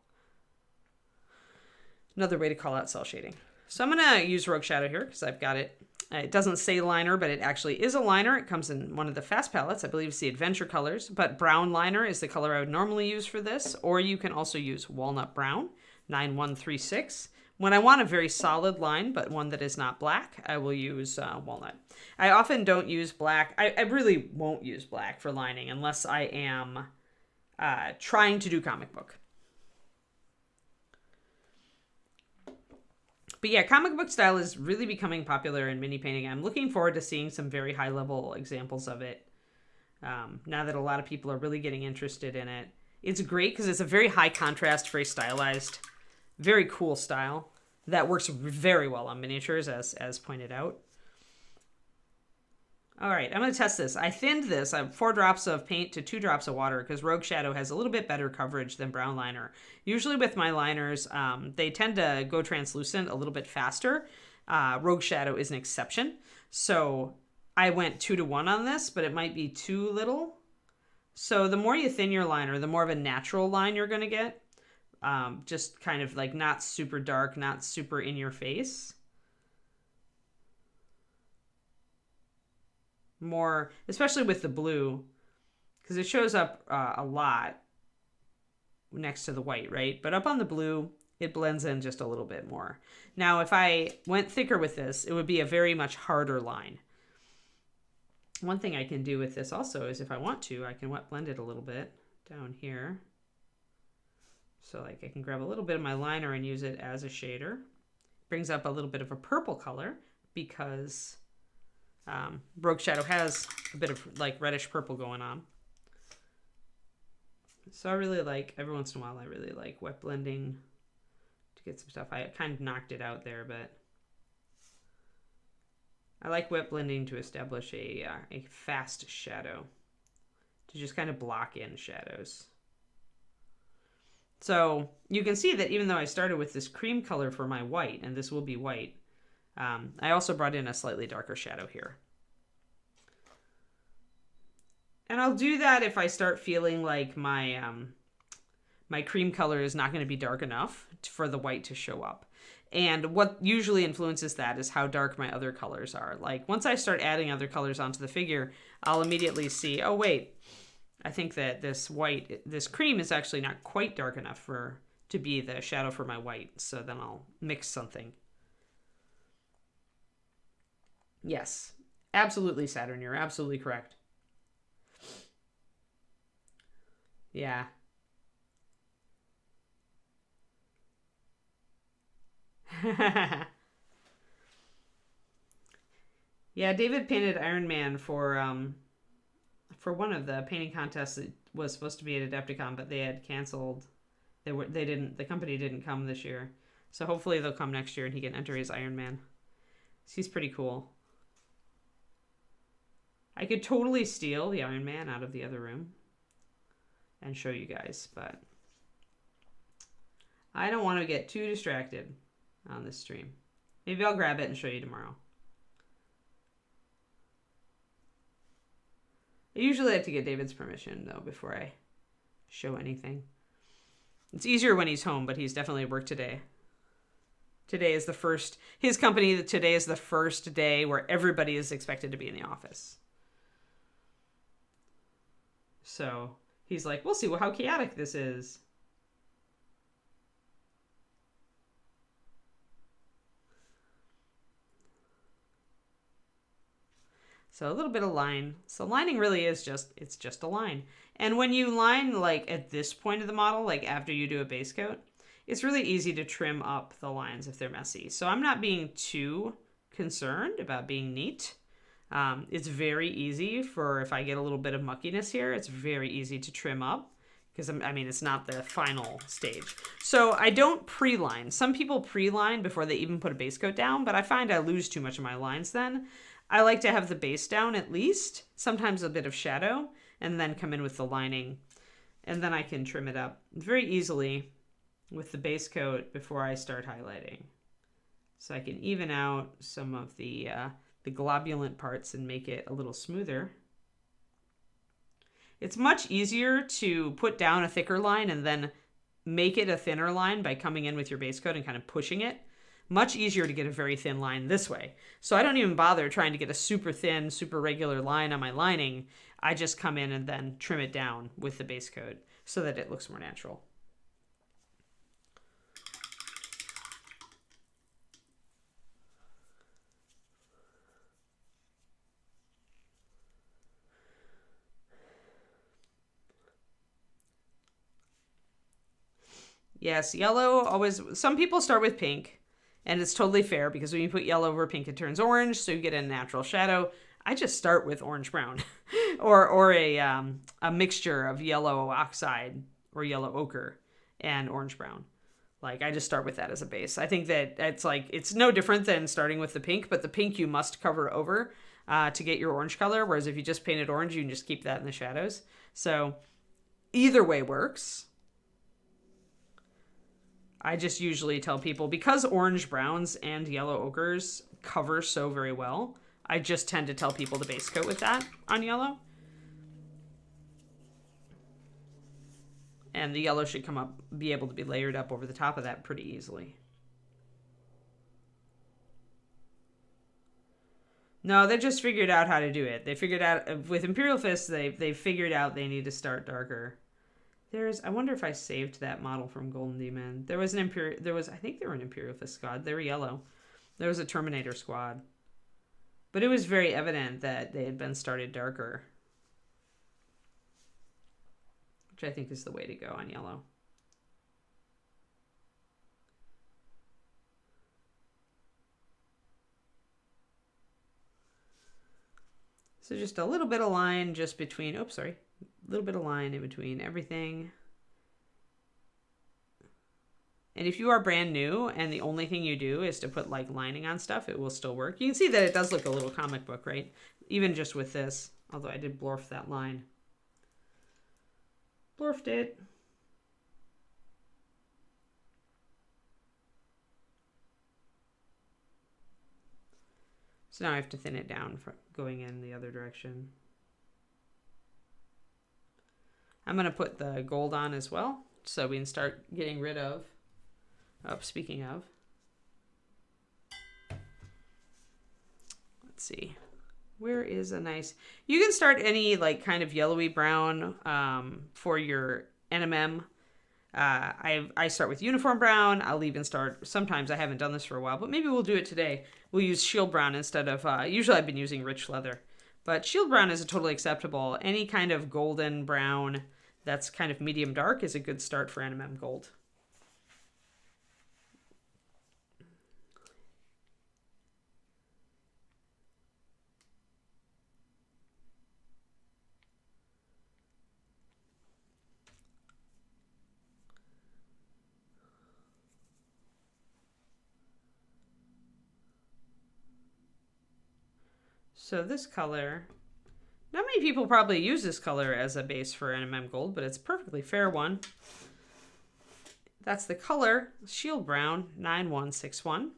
out cel shading. So I'm going to use Rogue Shadow here because I've got it. It doesn't say liner, but it actually is a liner. It comes in one of the fast palettes. I believe it's the Adventure colors, but brown liner is the color I would normally use for this, or you can also use Walnut Brown, 9136. When I want a very solid line, but one that is not black, I will use Walnut. I often don't use black. I really won't use black for lining unless I am trying to do comic book. But yeah, comic book style is really becoming popular in mini painting. I'm looking forward to seeing some very high level examples of it. Now that a lot of people are really getting interested in it. It's great because it's a very high contrast, very stylized, very cool style that works very well on miniatures, as pointed out. All right, I'm going to test this. I thinned this. I have 4 drops of paint to 2 drops of water because Rogue Shadow has a little bit better coverage than brown liner. Usually with my liners, they tend to go translucent a little bit faster. Rogue Shadow is an exception. So I went 2-to-1 on this, but it might be too little. So the more you thin your liner, the more of a natural line you're going to get. Just kind of like not super dark, not super in your face. More, especially with the blue, because it shows up a lot next to the white, right? But up on the blue, it blends in just a little bit more. Now, if I went thicker with this, it would be a very much harder line. One thing I can do with this also is if I want to, I can wet blend it a little bit down here. So like I can grab a little bit of my liner and use it as a shader. Brings up a little bit of a purple color because Rogue Shadow has a bit of like reddish purple going on. So I really like, every once in a while, I really like wet blending to get some stuff. I kind of knocked it out there, but I like wet blending to establish a fast shadow, to just kind of block in shadows. So you can see that even though I started with this cream color for my white, and this will be white, I also brought in a slightly darker shadow here. And I'll do that if I start feeling like my my cream color is not going to be dark enough for the white to show up. And what usually influences that is how dark my other colors are. Like once I start adding other colors onto the figure, I'll immediately see, oh wait, I think that this cream is actually not quite dark enough to be the shadow for my white. So then I'll mix something. Yes, absolutely, Saturn, you're absolutely correct. Yeah. Yeah, David painted Iron Man for one of the painting contests that was supposed to be at Adepticon, but they had canceled. The company didn't come this year. So hopefully they'll come next year and he can enter his Iron Man. He's pretty cool. I could totally steal the Iron Man out of the other room and show you guys, but I don't want to get too distracted on this stream. Maybe I'll grab it and show you tomorrow. I usually like to get David's permission, though, before I show anything. It's easier when he's home, but he's definitely at work today. Today is the first day where everybody is expected to be in the office. So he's like, we'll see how chaotic this is. So a little bit of line. So lining really is just a line. And when you line like at this point of the model, like after you do a base coat, it's really easy to trim up the lines if they're messy. So I'm not being too concerned about being neat. It's very easy if I get a little bit of muckiness here, it's very easy to trim up because it's not the final stage. So I don't pre-line. Some people pre-line before they even put a base coat down, but I find I lose too much of my lines then. I like to have the base down at least, sometimes a bit of shadow, and then come in with the lining. And then I can trim it up very easily with the base coat before I start highlighting. So I can even out some of the globulent parts and make it a little smoother. It's much easier to put down a thicker line and then make it a thinner line by coming in with your base coat and kind of pushing it. Much easier to get a very thin line this way. So I don't even bother trying to get a super thin, super regular line on my lining. I just come in and then trim it down with the base coat so that it looks more natural. Yes, yellow always, some people start with pink. And it's totally fair because when you put yellow over pink, it turns orange, so you get a natural shadow. I just start with orange-brown or a mixture of yellow oxide or yellow ochre and orange-brown. Like, I just start with that as a base. I think that it's no different than starting with the pink, but the pink you must cover over to get your orange color, whereas if you just painted orange, you can just keep that in the shadows. So either way works. I just usually tell people, because orange browns and yellow ochres cover so very well, I just tend to tell people to base coat with that on yellow. And the yellow should come up, be able to be layered up over the top of that pretty easily. No, they just figured out how to do it. They figured out, with Imperial Fists, they figured out they need to start darker. I wonder if I saved that model from Golden Demon. I think they were an Imperial Fist squad. They were yellow. There was a Terminator squad. But it was very evident that they had been started darker. Which I think is the way to go on yellow. So just a little bit of line just between, a little bit of line in between everything. And if you are brand new and the only thing you do is to put like lining on stuff, it will still work. You can see that it does look a little comic book, right? Even just with this, although I did blorf that line. Blorfed it. So now I have to thin it down for going in the other direction. I'm going to put the gold on as well, so we can start getting rid of, speaking of. Let's see. Where is a nice, you can start any like kind of yellowy brown for your NMM. I start with uniform brown. I'll even start, sometimes I haven't done this for a while, but maybe we'll do it today. We'll use shield brown instead of, usually I've been using rich leather, but shield brown is totally acceptable. Any kind of golden brown that's kind of medium dark is a good start for NMM gold. So this color, not many people probably use this color as a base for NMM gold, but it's a perfectly fair one. That's the color, Shield Brown 9161.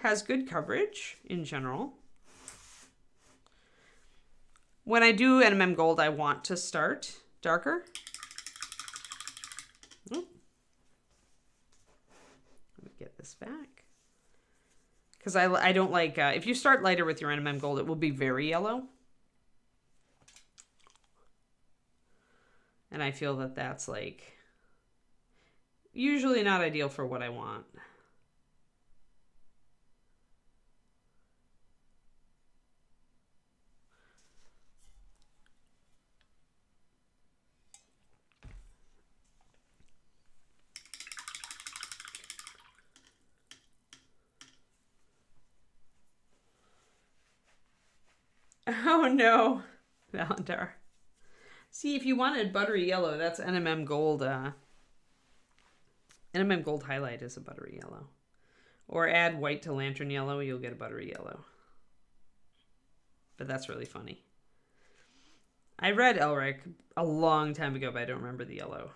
Has good coverage in general. When I do NMM gold, I want to start darker. Oh. Let me get this back. Because I don't like, if you start lighter with your NMM gold, it will be very yellow. And I feel that that's like, usually not ideal for what I want. Oh no, Valentar. See, if you wanted buttery yellow, that's NMM gold. NMM gold highlight is a buttery yellow. Or add white to lantern yellow, you'll get a buttery yellow. But that's really funny. I read Elric a long time ago, but I don't remember the yellow.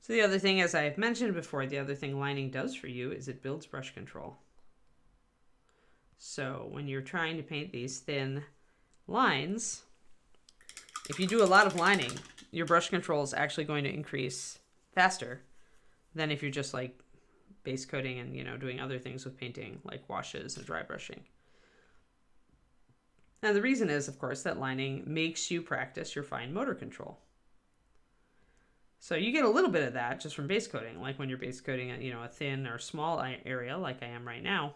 So the other thing, as I've mentioned before, the other thing lining does for you is it builds brush control. So when you're trying to paint these thin lines, if you do a lot of lining, your brush control is actually going to increase faster than if you're just like base coating and, you know, doing other things with painting like washes and dry brushing. Now the reason is, of course, that lining makes you practice your fine motor control. So you get a little bit of that just from base coating, like when you're base coating a thin or small area like I am right now.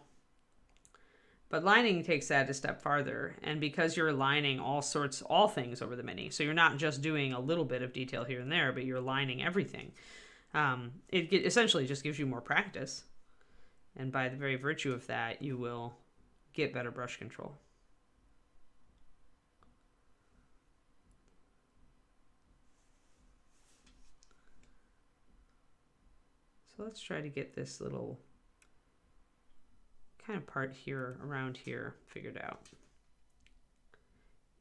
But lining takes that a step farther, and because you're lining all things over the mini, so you're not just doing a little bit of detail here and there, but you're lining everything. It essentially just gives you more practice, and by the very virtue of that, you will get better brush control. So let's try to get this little kind of part here, around here, figured out.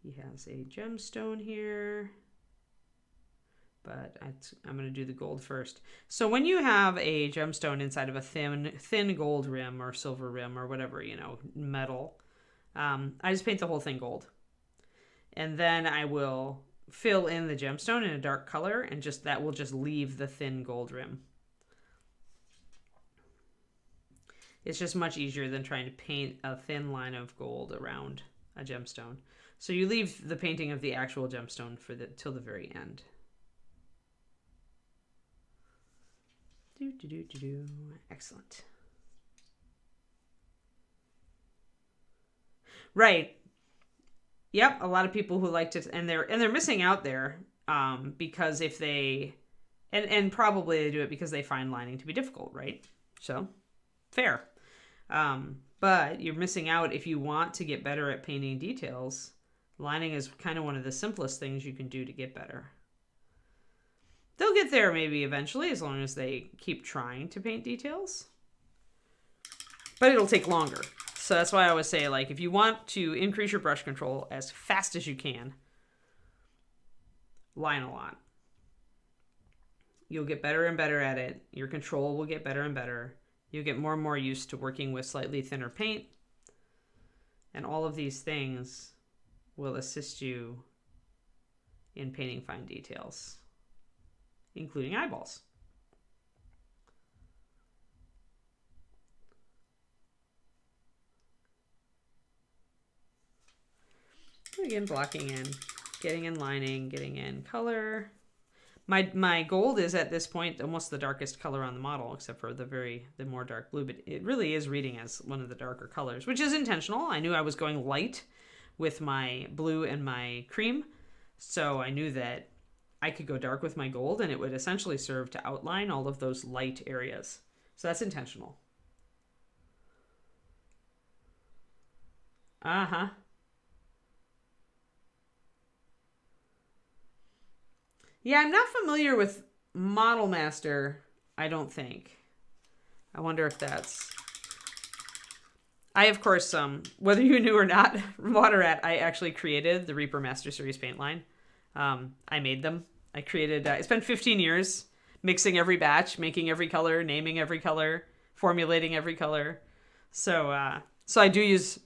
He has a gemstone here, but I'm going to do the gold first. So when you have a gemstone inside of a thin gold rim or silver rim or whatever, metal, I just paint the whole thing gold. And then I will fill in the gemstone in a dark color, and that will just leave the thin gold rim. It's just much easier than trying to paint a thin line of gold around a gemstone. So you leave the painting of the actual gemstone till the very end. Excellent. Right. Yep, a lot of people who like to, and they're missing out there because if they, and probably they do it because they find lining to be difficult, right? So, fair. But you're missing out if you want to get better at painting details. Lining is kind of one of the simplest things you can do to get better. They'll get there maybe eventually as long as they keep trying to paint details. But it'll take longer. So that's why I always say, like, if you want to increase your brush control as fast as you can, line a lot. You'll get better and better at it. Your control will get better and better. You'll get more and more used to working with slightly thinner paint. And all of these things will assist you in painting fine details, including eyeballs. Again, blocking in, getting in lining, getting in color. My gold is at this point almost the darkest color on the model, except for the more dark blue, but it really is reading as one of the darker colors, which is intentional. I knew I was going light with my blue and my cream, so I knew that I could go dark with my gold and it would essentially serve to outline all of those light areas. So that's intentional. Uh-huh. Yeah, I'm not familiar with Model Master, I don't think. I wonder if that's... I, of course, whether you knew or not, Water Rat, I actually created the Reaper Master Series paint line. I made them. I created... I spent 15 years mixing every batch, making every color, naming every color, formulating every color. So I do use...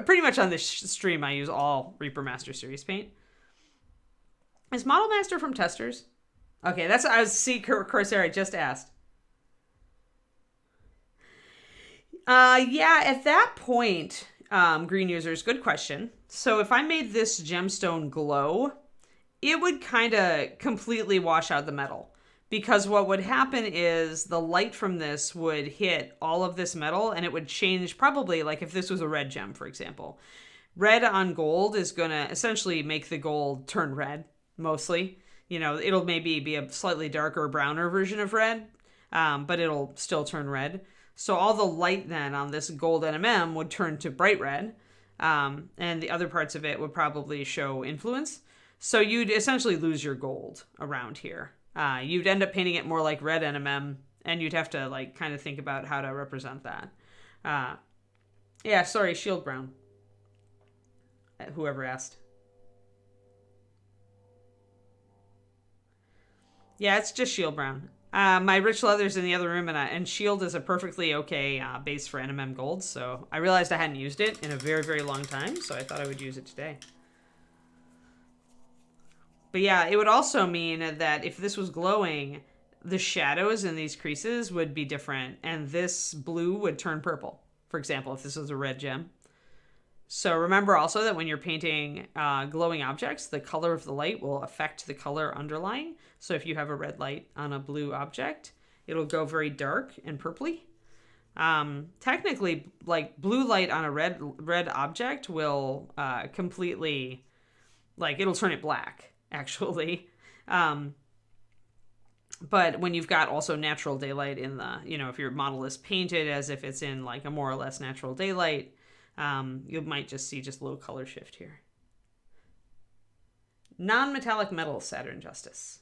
Pretty much on this stream, I use all Reaper Master Series paint. Is Model Master from Testers? Okay, that's what I was... See, Corsair, I just asked. Yeah, at that point, green users, good question. So if I made this gemstone glow, it would kind of completely wash out the metal. Because what would happen is the light from this would hit all of this metal and it would change probably, like if this was a red gem, for example. Red on gold is going to essentially make the gold turn red. Mostly, it'll maybe be a slightly darker, browner version of red, but it'll still turn red. So all the light then on this gold NMM would turn to bright red, and the other parts of it would probably show influence. So you'd essentially lose your gold around here. You'd end up painting it more like red NMM, and you'd have to kind of think about how to represent that. Yeah, sorry, shield brown. Whoever asked. Yeah, it's just shield brown. My rich leather's in the other room, and shield is a perfectly okay base for NMM gold. So I realized I hadn't used it in a very, very long time, so I thought I would use it today. But yeah, it would also mean that if this was glowing, the shadows in these creases would be different, and this blue would turn purple, for example, if this was a red gem. So remember also that when you're painting glowing objects, the color of the light will affect the color underlying. So if you have a red light on a blue object, it'll go very dark and purpley. Technically, blue light on a red object will completely, it'll turn it black, actually. But when you've got also natural daylight in the, if your model is painted as if it's in a more or less natural daylight, you might just see a little color shift here. Non-metallic metal, Saturn Justice.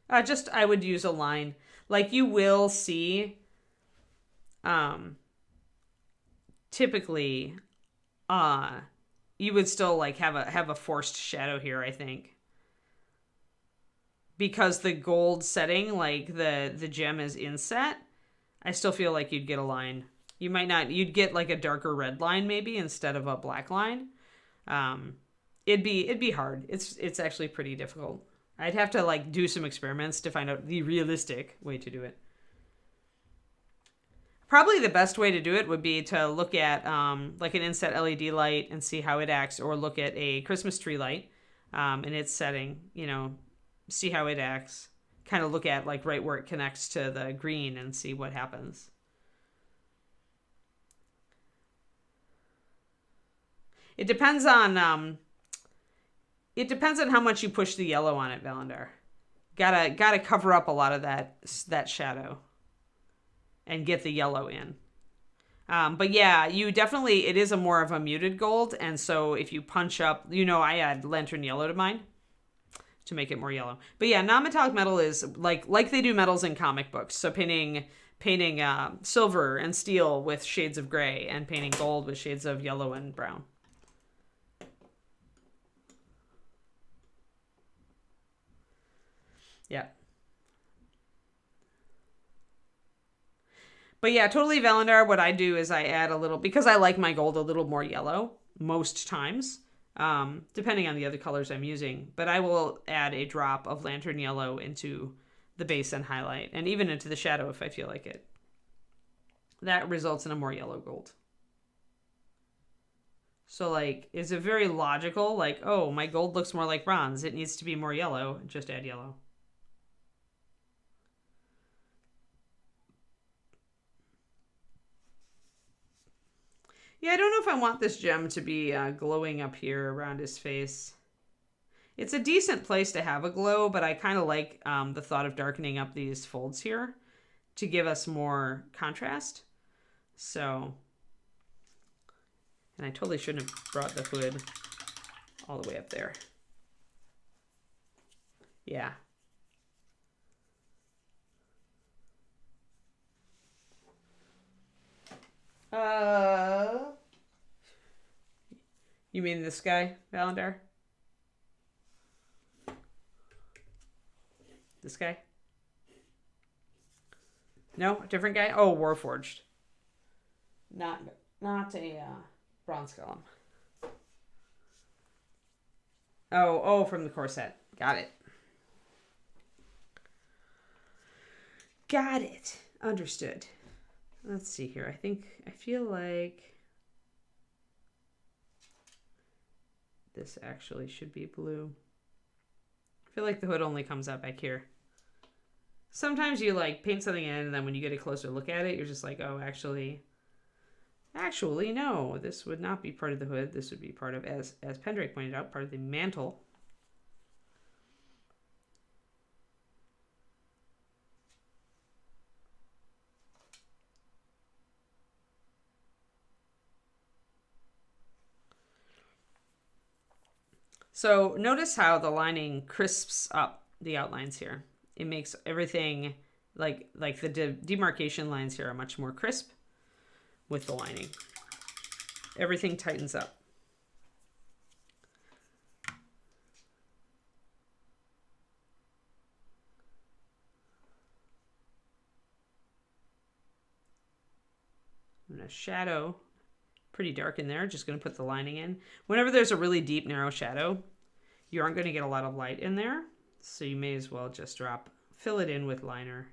I would use a line. You will see, typically, you would still have a forced shadow here, I think. because the gold setting, like the gem is inset, I still feel like you'd get a line. You might not, you'd get like a darker red line maybe instead of a black line. It'd be hard. It's actually pretty difficult. I'd have to like do some experiments to find out the realistic way to do it. Probably the best way to do it would be to look at like an inset LED light and see how it acts, or look at a Christmas tree light and its setting, you know, see how it acts. Kind of look at like right where it connects to the green and see what happens. It depends on how much you push the yellow on it, Valandar. Gotta cover up a lot of that shadow and get the yellow in. But yeah, you definitely, it is a more of a muted gold, and so if you punch up, you know, I add lantern yellow to mine to make it more yellow. But yeah, non-metallic metal is like they do metals in comic books. So painting silver and steel with shades of gray, and painting gold with shades of yellow and brown. Yeah. But yeah, totally Valandar, what I do is I add a little, because I like my gold a little more yellow most times, depending on the other colors I'm using. But I will add a drop of lantern yellow into the base and highlight, and even into the shadow if I feel like it. That results in a more yellow gold. So like, it's a very logical, like, oh, my gold looks more like bronze. It needs to be more yellow. Just add yellow. Yeah, I don't know if I want this gem to be glowing up here around his face. It's a decent place to have a glow, but I kind of like the thought of darkening up these folds here to give us more contrast. So, and I totally shouldn't have brought the hood all the way up there. Yeah. You mean this guy, Valandar? This guy? No, a different guy? Oh, Warforged. Not a bronze column. Oh, from the core set. Got it. Got it. Understood. Let's see here. I feel like this actually should be blue. I feel like the hood only comes out back here. Sometimes you like paint something in, and then when you get a closer look at it, you're just like, oh, actually no, this would not be part of the hood. This would be part of, as Pendrake pointed out, part of the mantle. So notice how the lining crisps up the outlines here. It makes everything like the demarcation lines here are much more crisp with the lining. Everything tightens up. I'm going to shadow pretty dark in there. Just going to put the lining in. Whenever there's a really deep, narrow shadow, you aren't going to get a lot of light in there. So you may as well just fill it in with liner.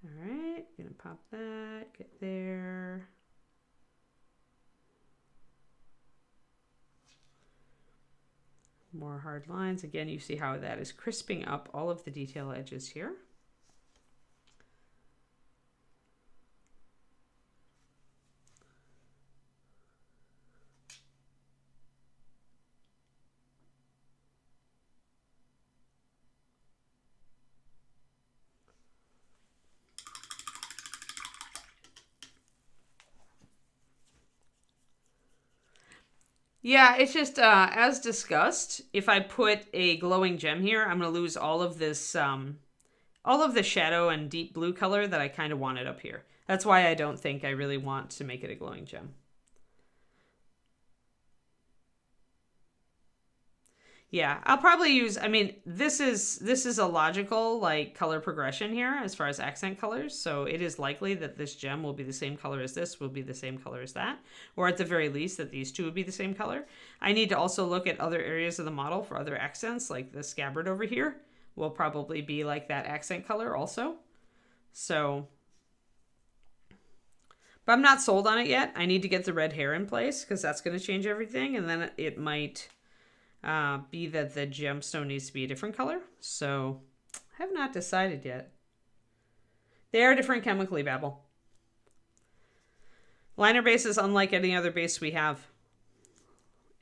All right, gonna pop that, get there. More hard lines. Again, you see how that is crisping up all of the detail edges here. Yeah, it's just, as discussed, if I put a glowing gem here, I'm going to lose all of this, all of the shadow and deep blue color that I kind of wanted up here. That's why I don't think I really want to make it a glowing gem. Yeah, I'll probably use, I mean, this is a logical like color progression here as far as accent colors. So it is likely that this gem will be the same color as this, will be the same color as that, or at the very least that these two would be the same color. I need to also look at other areas of the model for other accents, like the scabbard over here will probably be like that accent color also. So, but I'm not sold on it yet. I need to get the red hair in place because that's going to change everything, and then it might be that the gemstone needs to be a different color. So I have not decided yet. They are different chemically, Babel. Liner base is unlike any other base we have.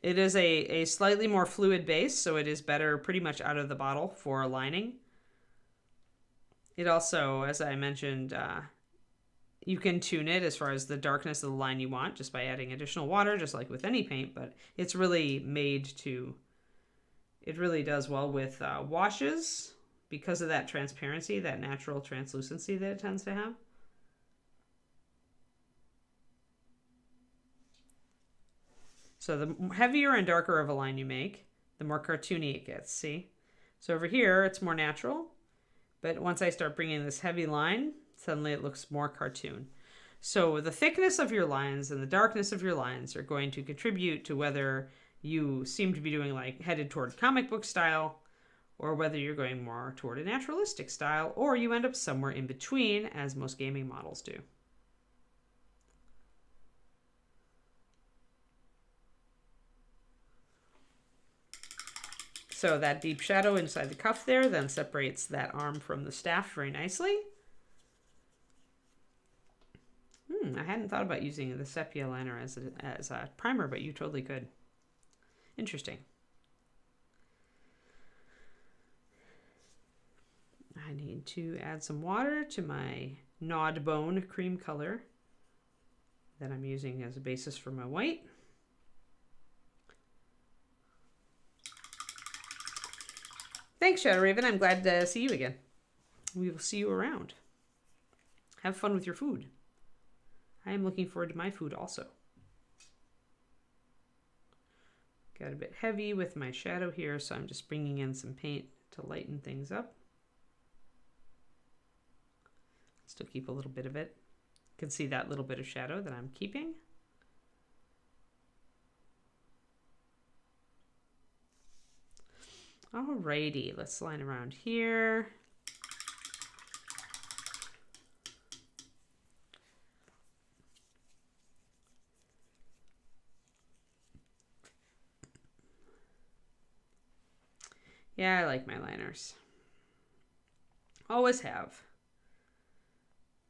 It is a slightly more fluid base, so it is better pretty much out of the bottle for lining. It also, as I mentioned, you can tune it as far as the darkness of the line you want just by adding additional water, just like with any paint, but it's really made to, it really does well with washes because of that transparency, that natural translucency that it tends to have. So the heavier and darker of a line you make, the more cartoony it gets, see? So over here, it's more natural, but once I start bringing this heavy line, suddenly it looks more cartoon. So the thickness of your lines and the darkness of your lines are going to contribute to whether you seem to be doing like headed toward comic book style, or whether you're going more toward a naturalistic style, or you end up somewhere in between, as most gaming models do. So that deep shadow inside the cuff there then separates that arm from the staff very nicely. I hadn't thought about using the sepia liner as a primer, but you totally could. Interesting. I need to add some water to my gnawed bone cream color that I'm using as a basis for my white. Thanks, Shadow Raven. I'm glad to see you again. We will see you around. Have fun with your food. I am looking forward to my food also. Got a bit heavy with my shadow here, so I'm just bringing in some paint to lighten things up. Still keep a little bit of it. You can see that little bit of shadow that I'm keeping. Alrighty, let's line around here. Yeah, I like my liners. Always have.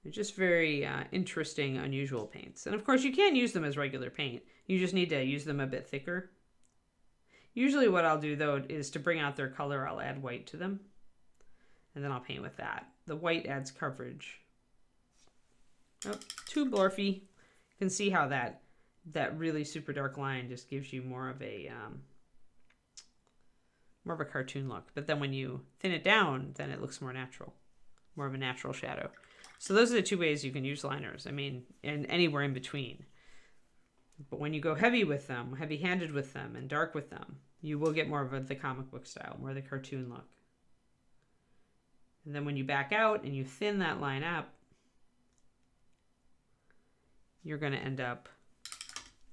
They're just very interesting, unusual paints. And of course, you can't use them as regular paint. You just need to use them a bit thicker. Usually what I'll do, though, is to bring out their color, I'll add white to them. And then I'll paint with that. The white adds coverage. Oh, too blurfy. You can see how that really super dark line just gives you more of a cartoon look. But then when you thin it down, then it looks more natural. More of a natural shadow. So those are the two ways you can use liners. I mean, and anywhere in between. But when you go heavy with them, heavy-handed with them, and dark with them, you will get more of the comic book style, more of the cartoon look. And then when you back out and you thin that line up, you're going to end up,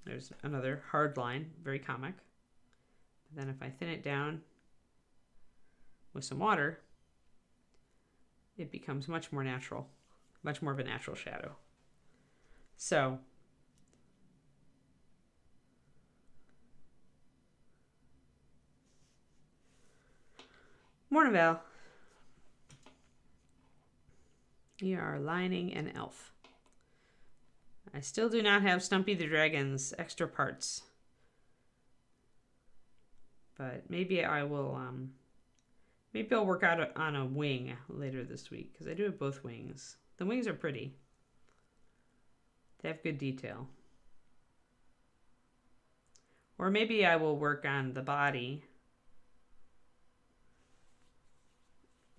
there's another hard line, very comic. But then if I thin it down with some water, it becomes much more natural, much more of a natural shadow. So, morning, Val. We are lining an elf. I still do not have Stumpy the Dragon's extra parts. But maybe I will, maybe I'll work out on a wing later this week, because I do have both wings. The wings are pretty. They have good detail. Or maybe I will work on the body,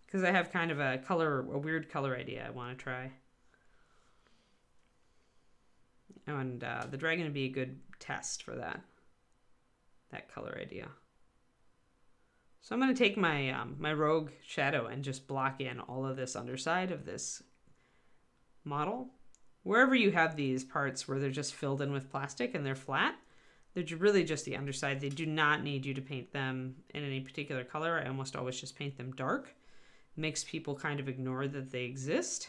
because I have kind of a weird color idea I want to try. And the dragon would be a good test for that color idea. So I'm going to take my my rogue shadow and just block in all of this underside of this model. Wherever you have these parts where they're just filled in with plastic and they're flat, they're really just the underside. They do not need you to paint them in any particular color. I almost always just paint them dark. It makes people kind of ignore that they exist.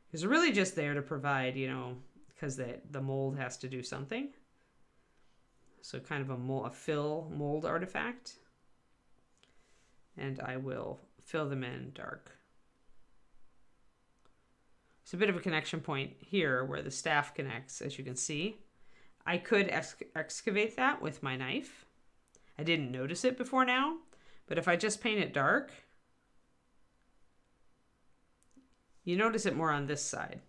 Because they're really just there to provide, you know, because the mold has to do something. So kind of a fill mold artifact. And I will fill them in dark. It's a bit of a connection point here where the staff connects, as you can see. I could excavate that with my knife. I didn't notice it before now, but if I just paint it dark, you notice it more on this side.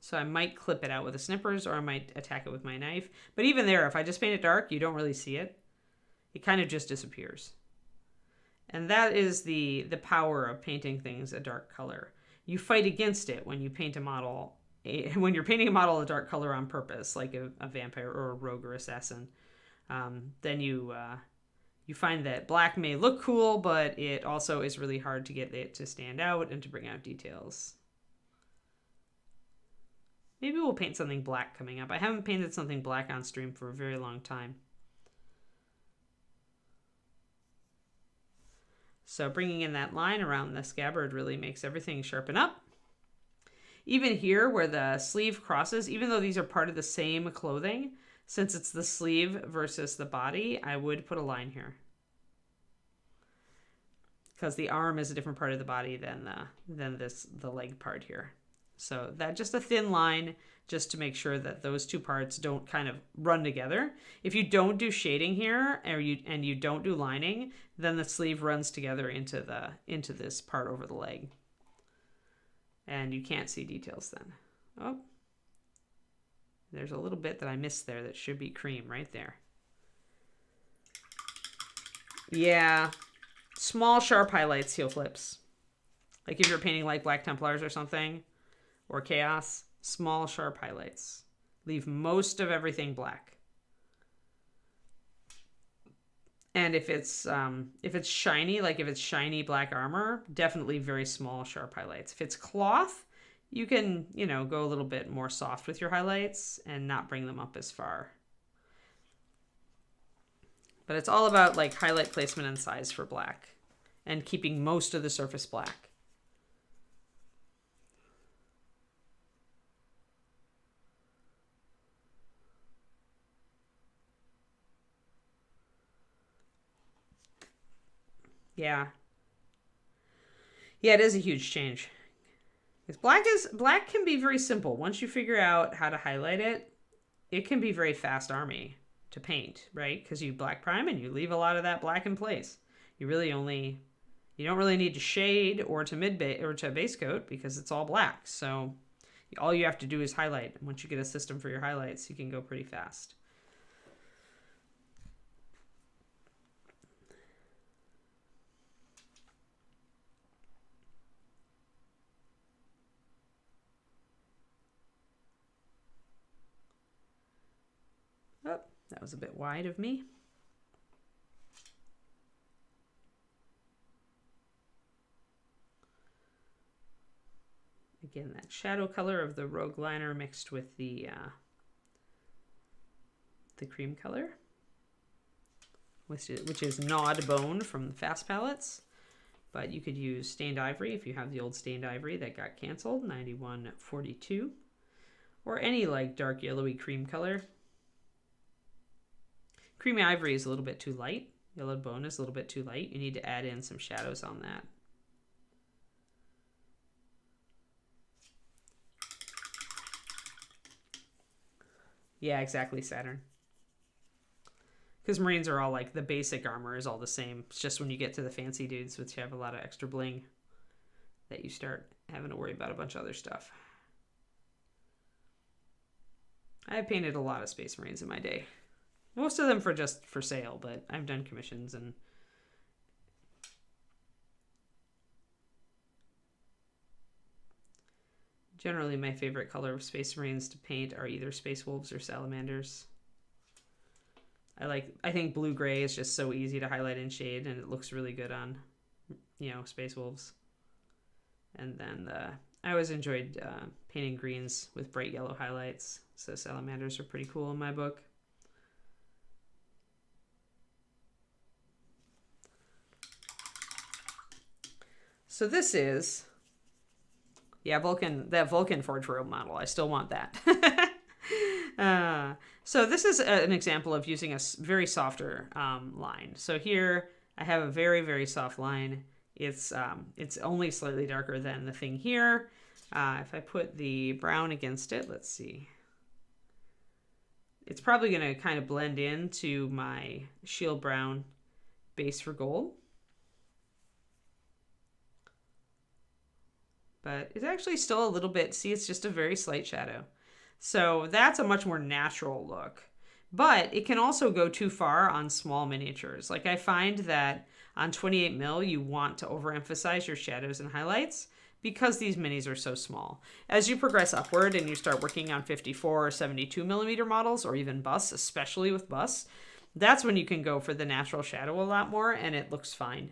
So I might clip it out with the snippers, or I might attack it with my knife. But even there, if I just paint it dark, you don't really see it. It kind of just disappears. And that is the power of painting things a dark color. You fight against it when you paint a model, when you're painting a model a dark color on purpose, like a vampire or a rogue or assassin. Then you find that black may look cool, but it also is really hard to get it to stand out and to bring out details. Maybe we'll paint something black coming up. I haven't painted something black on stream for a very long time. So bringing in that line around the scabbard really makes everything sharpen up. Even here where the sleeve crosses, even though these are part of the same clothing, since it's the sleeve versus the body, I would put a line here. Because the arm is a different part of the body than the leg part here. So that just a thin line just to make sure that those two parts don't kind of run together. If you don't do shading here and you don't do lining, then the sleeve runs together into this part over the leg. And you can't see details then. Oh, there's a little bit that I missed there that should be cream right there. Yeah, small sharp highlights, heel flips. Like if you're painting like Black Templars or something, or Chaos, small sharp highlights. Leave most of everything black. And if it's shiny, like if it's shiny black armor, definitely very small sharp highlights. If it's cloth, you can, you know, go a little bit more soft with your highlights and not bring them up as far. But it's all about like highlight placement and size for black and keeping most of the surface black. Yeah. Yeah, it is a huge change. Because black can be very simple. Once you figure out how to highlight it, it can be very fast army to paint, right? Because you black prime and you leave a lot of that black in place. You don't really need to shade or to base coat because it's all black. So all you have to do is highlight. Once you get a system for your highlights, you can go pretty fast. Oh, that was a bit wide of me. Again, that shadow color of the rogue liner mixed with the cream color, which is gnawed bone from the fast palettes. But you could use stained ivory if you have the old stained ivory that got canceled, 9142, or any like dark yellowy cream color. Creamy ivory is a little bit too light. Yellowed bone is a little bit too light. You need to add in some shadows on that. Yeah, exactly, Saturn. Because Marines are all like, the basic armor is all the same. It's just when you get to the fancy dudes, which have a lot of extra bling, that you start having to worry about a bunch of other stuff. I have painted a lot of Space Marines in my day. Most of them for sale, but I've done commissions and Generally, my favorite color of Space Marines to paint are either Space Wolves or Salamanders. I think blue-gray is just so easy to highlight and shade, and it looks really good on, Space Wolves. And then I always enjoyed painting greens with bright yellow highlights, so Salamanders are pretty cool in my book. So this is, that Vulcan Forge World model. I still want that. So this is an example of using a very softer line. So here I have a very, very soft line. It's only slightly darker than the thing here. If I put the brown against it, let's see. It's probably going to kind of blend into my shield brown base for gold. But it's actually still a little bit, see, it's just a very slight shadow. So that's a much more natural look. But it can also go too far on small miniatures. Like I find that on 28 mil, you want to overemphasize your shadows and highlights because these minis are so small. As you progress upward and you start working on 54 or 72 millimeter models, or even busts, especially with busts, that's when you can go for the natural shadow a lot more and it looks fine.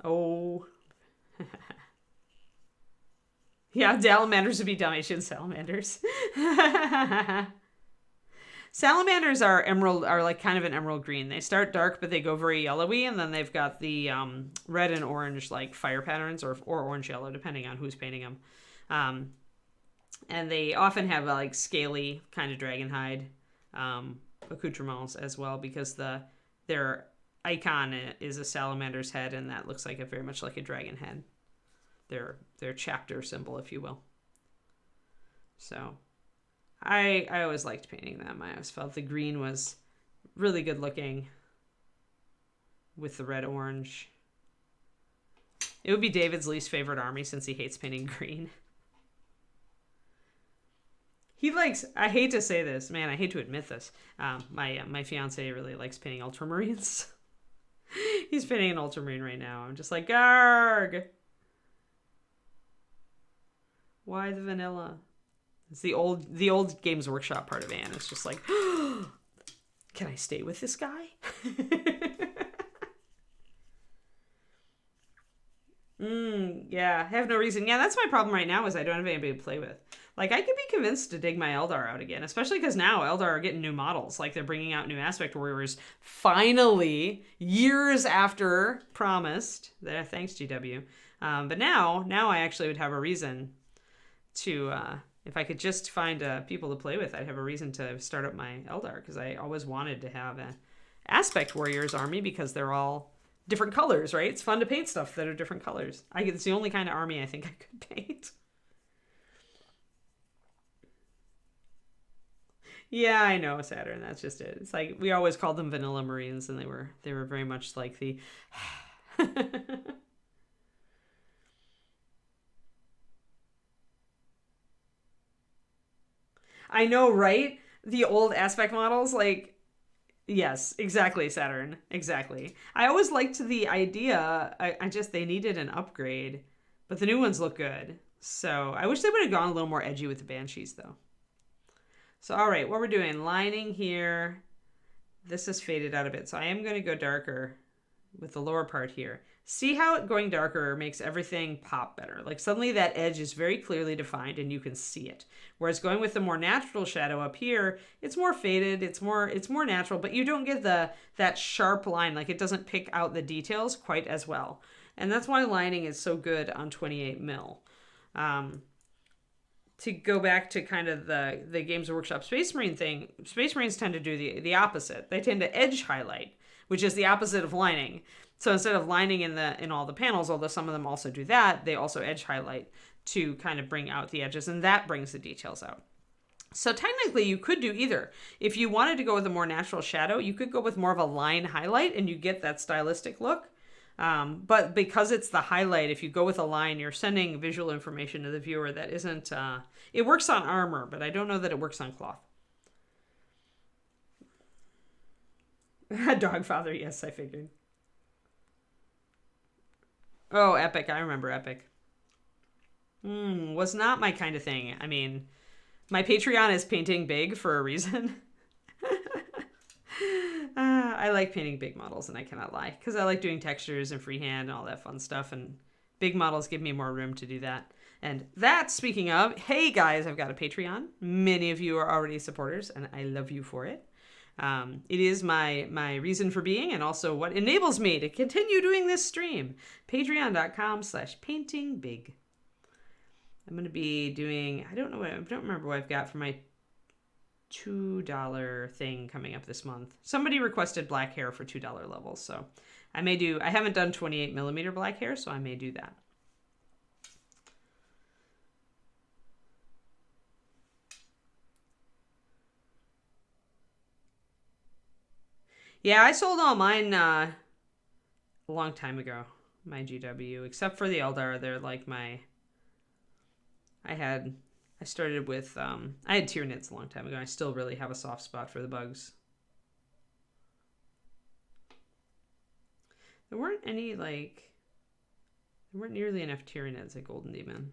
Oh. Yeah, Salamanders would be Dalmatian Salamanders. Salamanders are like kind of an emerald green. They start dark, but they go very yellowy, and then they've got the red and orange like fire patterns, or orange yellow, depending on who's painting them. And they often have like scaly kind of dragon hide accoutrements as well, because their icon is a salamander's head, and that looks like very much like a dragon head. Their chapter symbol, if you will. So I always liked painting them. I always felt the green was really good looking with the red orange. It would be David's least favorite army since he hates painting green. He likes, I hate to say this, man, I hate to admit this. My fiance really likes painting ultramarines. He's painting an ultramarine right now. I'm just like, garg. Why the vanilla? It's the old Games Workshop part of Anne. It's just like, can I stay with this guy? Yeah, I have no reason. Yeah, that's my problem right now is I don't have anybody to play with. Like, I could be convinced to dig my Eldar out again, especially because now Eldar are getting new models. Like, they're bringing out new Aspect Warriors finally, years after promised. Thanks, GW. But now I actually would have a reason to, if I could just find people to play with, I'd have a reason to start up my Eldar, because I always wanted to have an Aspect Warriors army because they're all different colors, right? It's fun to paint stuff that are different colors. It's the only kind of army I think I could paint. Yeah, I know, Saturn. That's just it. It's like we always called them vanilla Marines, and they were very much like the. I know, right? The old aspect models, like, yes, exactly, Saturn, exactly. I always liked the idea. I just they needed an upgrade, but the new ones look good. So I wish they would have gone a little more edgy with the Banshees, though. So, all right, what we're doing, lining here. This is faded out a bit, so I am going to go darker with the lower part here. See how it going darker makes everything pop better. Like suddenly that edge is very clearly defined and you can see it. Whereas going with the more natural shadow up here, it's more faded, it's more natural, but you don't get that sharp line. Like it doesn't pick out the details quite as well. And that's why lining is so good on 28 mil. To go back to kind of the Games Workshop Space Marine thing, Space Marines tend to do the opposite. They tend to edge highlight, which is the opposite of lining. So instead of lining in all the panels, although some of them also do that, they also edge highlight to kind of bring out the edges, and that brings the details out. So technically you could do either. If you wanted to go with a more natural shadow, you could go with more of a line highlight and you get that stylistic look. But because it's the highlight, if you go with a line, you're sending visual information to the viewer that isn't, it works on armor, but I don't know that it works on cloth. Dogfather, yes, I figured. Oh, Epic. I remember Epic. Was not my kind of thing. I mean, my Patreon is painting big for a reason. I like painting big models, and I cannot lie, because I like doing textures and freehand and all that fun stuff, and big models give me more room to do that. And that, speaking of, hey guys, I've got a Patreon. Many of you are already supporters, and I love you for it. It is my reason for being, and also what enables me to continue doing this stream. Patreon.com/paintingbig. I'm going to be doing, I don't remember what I've got for my $2 thing coming up this month. Somebody requested black hair for $2 levels, so I haven't done 28mm black hair, so I may do that. Yeah, I sold all mine a long time ago, my GW, except for the Eldar. They're like I started with, I had Tyranids a long time ago. I still really have a soft spot for the bugs. There weren't nearly enough Tyranids at Golden Demon.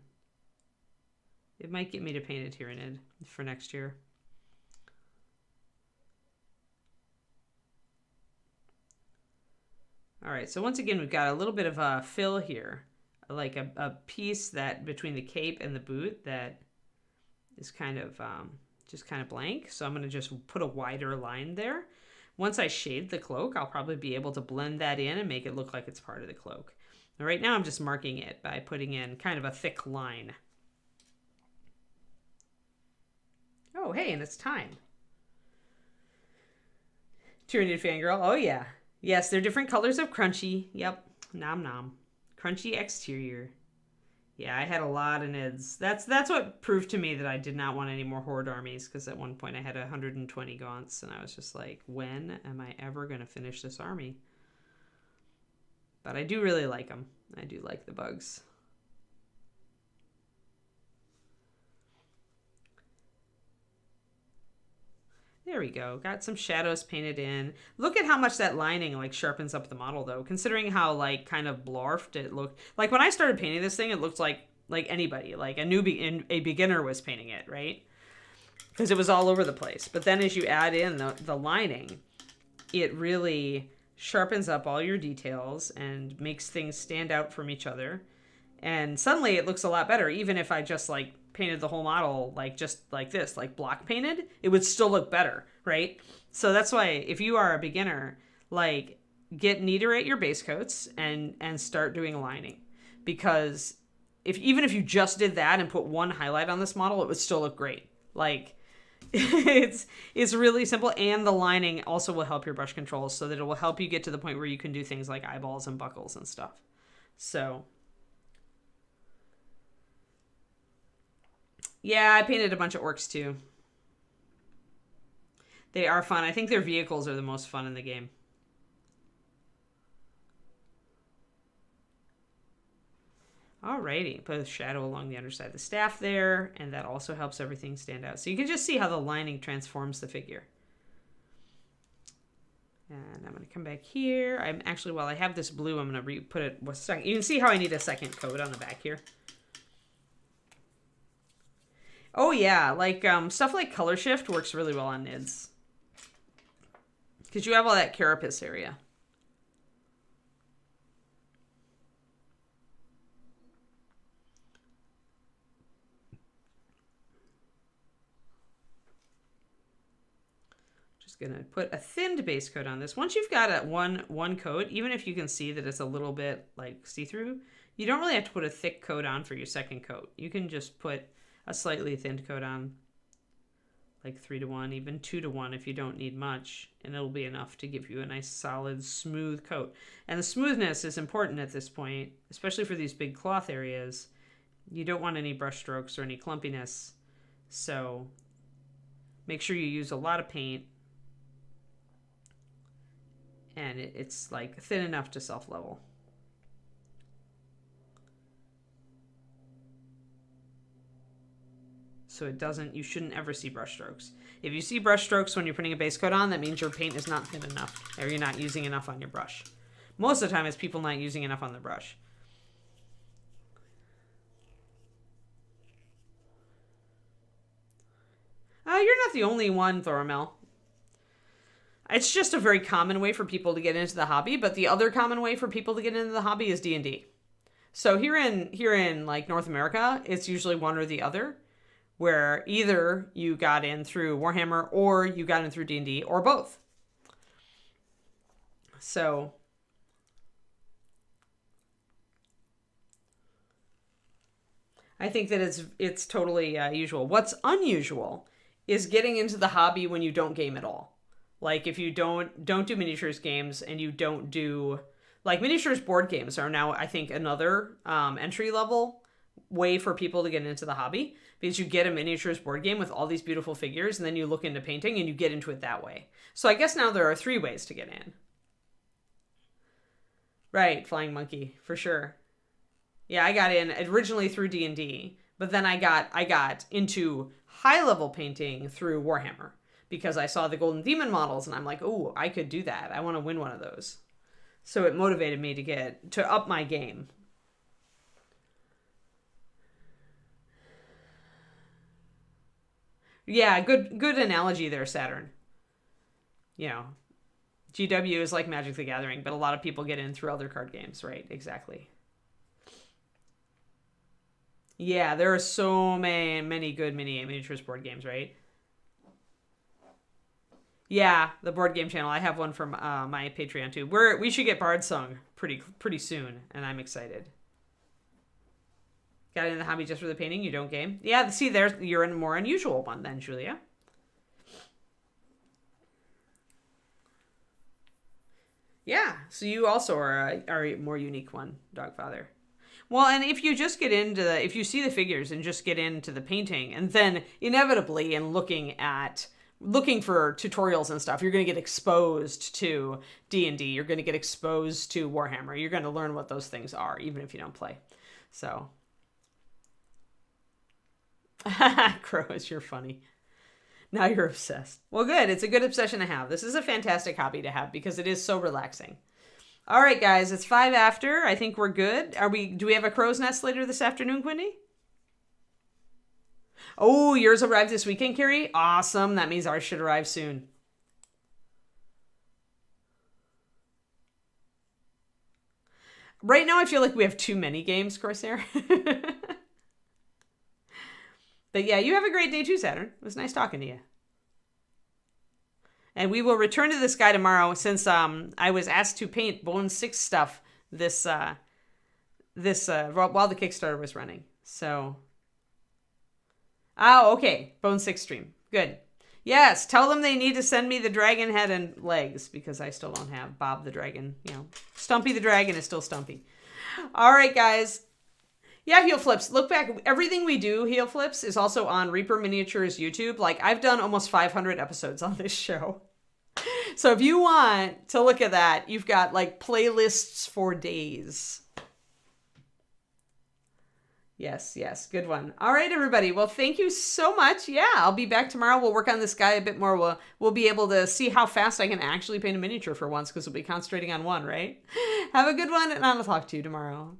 It might get me to paint a Tyranid for next year. All right, so once again, we've got a little bit of a fill here, like a piece that between the cape and the boot that is kind of just kind of blank. So I'm going to just put a wider line there. Once I shade the cloak, I'll probably be able to blend that in and make it look like it's part of the cloak. And right now I'm just marking it by putting in kind of a thick line. Oh, hey, and it's time. Tyranid Fangirl. Oh, yeah. Yes, they're different colors of crunchy. Yep. Nom nom. Crunchy exterior. Yeah, I had a lot of Nids. That's what proved to me that I did not want any more Horde armies, because at one point I had 120 Gaunts, and I was just like, when am I ever going to finish this army? But I do really like them. I do like the bugs. There we go. Got some shadows painted in. Look at how much that lining like sharpens up the model, though, considering how like kind of blarfed it looked. Like when I started painting this thing, it looked like anybody, like a beginner was painting it, right? Because it was all over the place. But then as you add in the lining, it really sharpens up all your details and makes things stand out from each other. And suddenly it looks a lot better, even if I just like painted the whole model like just like this, like block painted, it would still look better, right? So that's why if you are a beginner, like get neater at your base coats and start doing lining, because even if you just did that and put one highlight on this model, it would still look great. Like it's really simple, and the lining also will help your brush controls so that it will help you get to the point where you can do things like eyeballs and buckles and stuff. So yeah, I painted a bunch of orcs too. They are fun. I think their vehicles are the most fun in the game. Alrighty, put a shadow along the underside of the staff there, and that also helps everything stand out. So you can just see how the lining transforms the figure. And I'm going to come back here. I'm actually, while I have this blue, I'm going to put it with second. You can see how I need a second coat on the back here. Oh yeah, like stuff like color shift works really well on Nids, because you have all that carapace area. Just gonna put a thinned base coat on this. Once you've got a one coat, even if you can see that it's a little bit like see-through, you don't really have to put a thick coat on for your second coat. You can just put a slightly thinned coat on, like 3-to-1, even 2-to-1 if you don't need much, and it'll be enough to give you a nice solid smooth coat. And the smoothness is important at this point, especially for these big cloth areas. You don't want any brush strokes or any clumpiness, so make sure you use a lot of paint, and it's like thin enough to self-level. So you shouldn't ever see brush strokes. If you see brush strokes when you're putting a base coat on, that means your paint is not thin enough, or you're not using enough on your brush. Most of the time it's people not using enough on the brush. the only one, Thoromel. It's just a very common way for people to get into the hobby, but the other common way for people to get into the hobby is D&D. So here in like North America, it's usually one or the other, where either you got in through Warhammer or you got in through D&D or both. So I think that it's totally usual. What's unusual is getting into the hobby when you don't game at all. Like if you don't do miniatures games and you don't do like miniatures board games are now I think another entry level way for people to get into the hobby, because you get a miniatures board game with all these beautiful figures and then you look into painting and you get into it that way. So I guess now there are 3 ways to get in. Right, Flying Monkey, for sure. Yeah, I got in originally through D&D, but then I got into high-level painting through Warhammer because I saw the Golden Demon models and I'm like, "Oh, I could do that. I want to win one of those." So it motivated me to up my game. Yeah, good analogy there, Saturn. You know, GW is like Magic the Gathering, but a lot of people get in through other card games, right? Exactly. Yeah, there are so many good miniatures board games, right? Yeah, the board game channel. I have one from my Patreon too. We should get Bard Sung pretty soon, and I'm excited. Got into the hobby just for the painting. You don't game. Yeah, see, you're in a more unusual one then, Julia. Yeah, so you also are a more unique one, Dogfather. Well, and if you just if you see the figures and just get into the painting, and then inevitably in looking for tutorials and stuff, you're going to get exposed to D&D. You're going to get exposed to Warhammer. You're going to learn what those things are, even if you don't play. So, Crows, you're funny. Now you're obsessed. Well, good. It's a good obsession to have. This is a fantastic hobby to have because it is so relaxing. All right, guys, it's 5 after. I think we're good. Do we have a crow's nest later this afternoon, Quinny? Oh, yours arrived this weekend, Carrie? Awesome. That means ours should arrive soon. Right now, I feel like we have too many games, Corsair. But yeah, you have a great day too, Saturn. It was nice talking to you. And we will return to this guy tomorrow since I was asked to paint Bone 6 stuff while the Kickstarter was running. So, okay, Bone 6 stream. Good. Yes, tell them they need to send me the dragon head and legs because I still don't have Bob the dragon. You know, Stumpy the dragon is still Stumpy. All right, guys. Yeah, Heel Flips. Look back. Everything we do, Heel Flips, is also on Reaper Miniatures YouTube. Like, I've done almost 500 episodes on this show. So if you want to look at that, you've got, like, playlists for days. Yes. Good one. All right, everybody. Well, thank you so much. Yeah, I'll be back tomorrow. We'll work on this guy a bit more. We'll be able to see how fast I can actually paint a miniature for once because we'll be concentrating on one, right? Have a good one, and I'll talk to you tomorrow.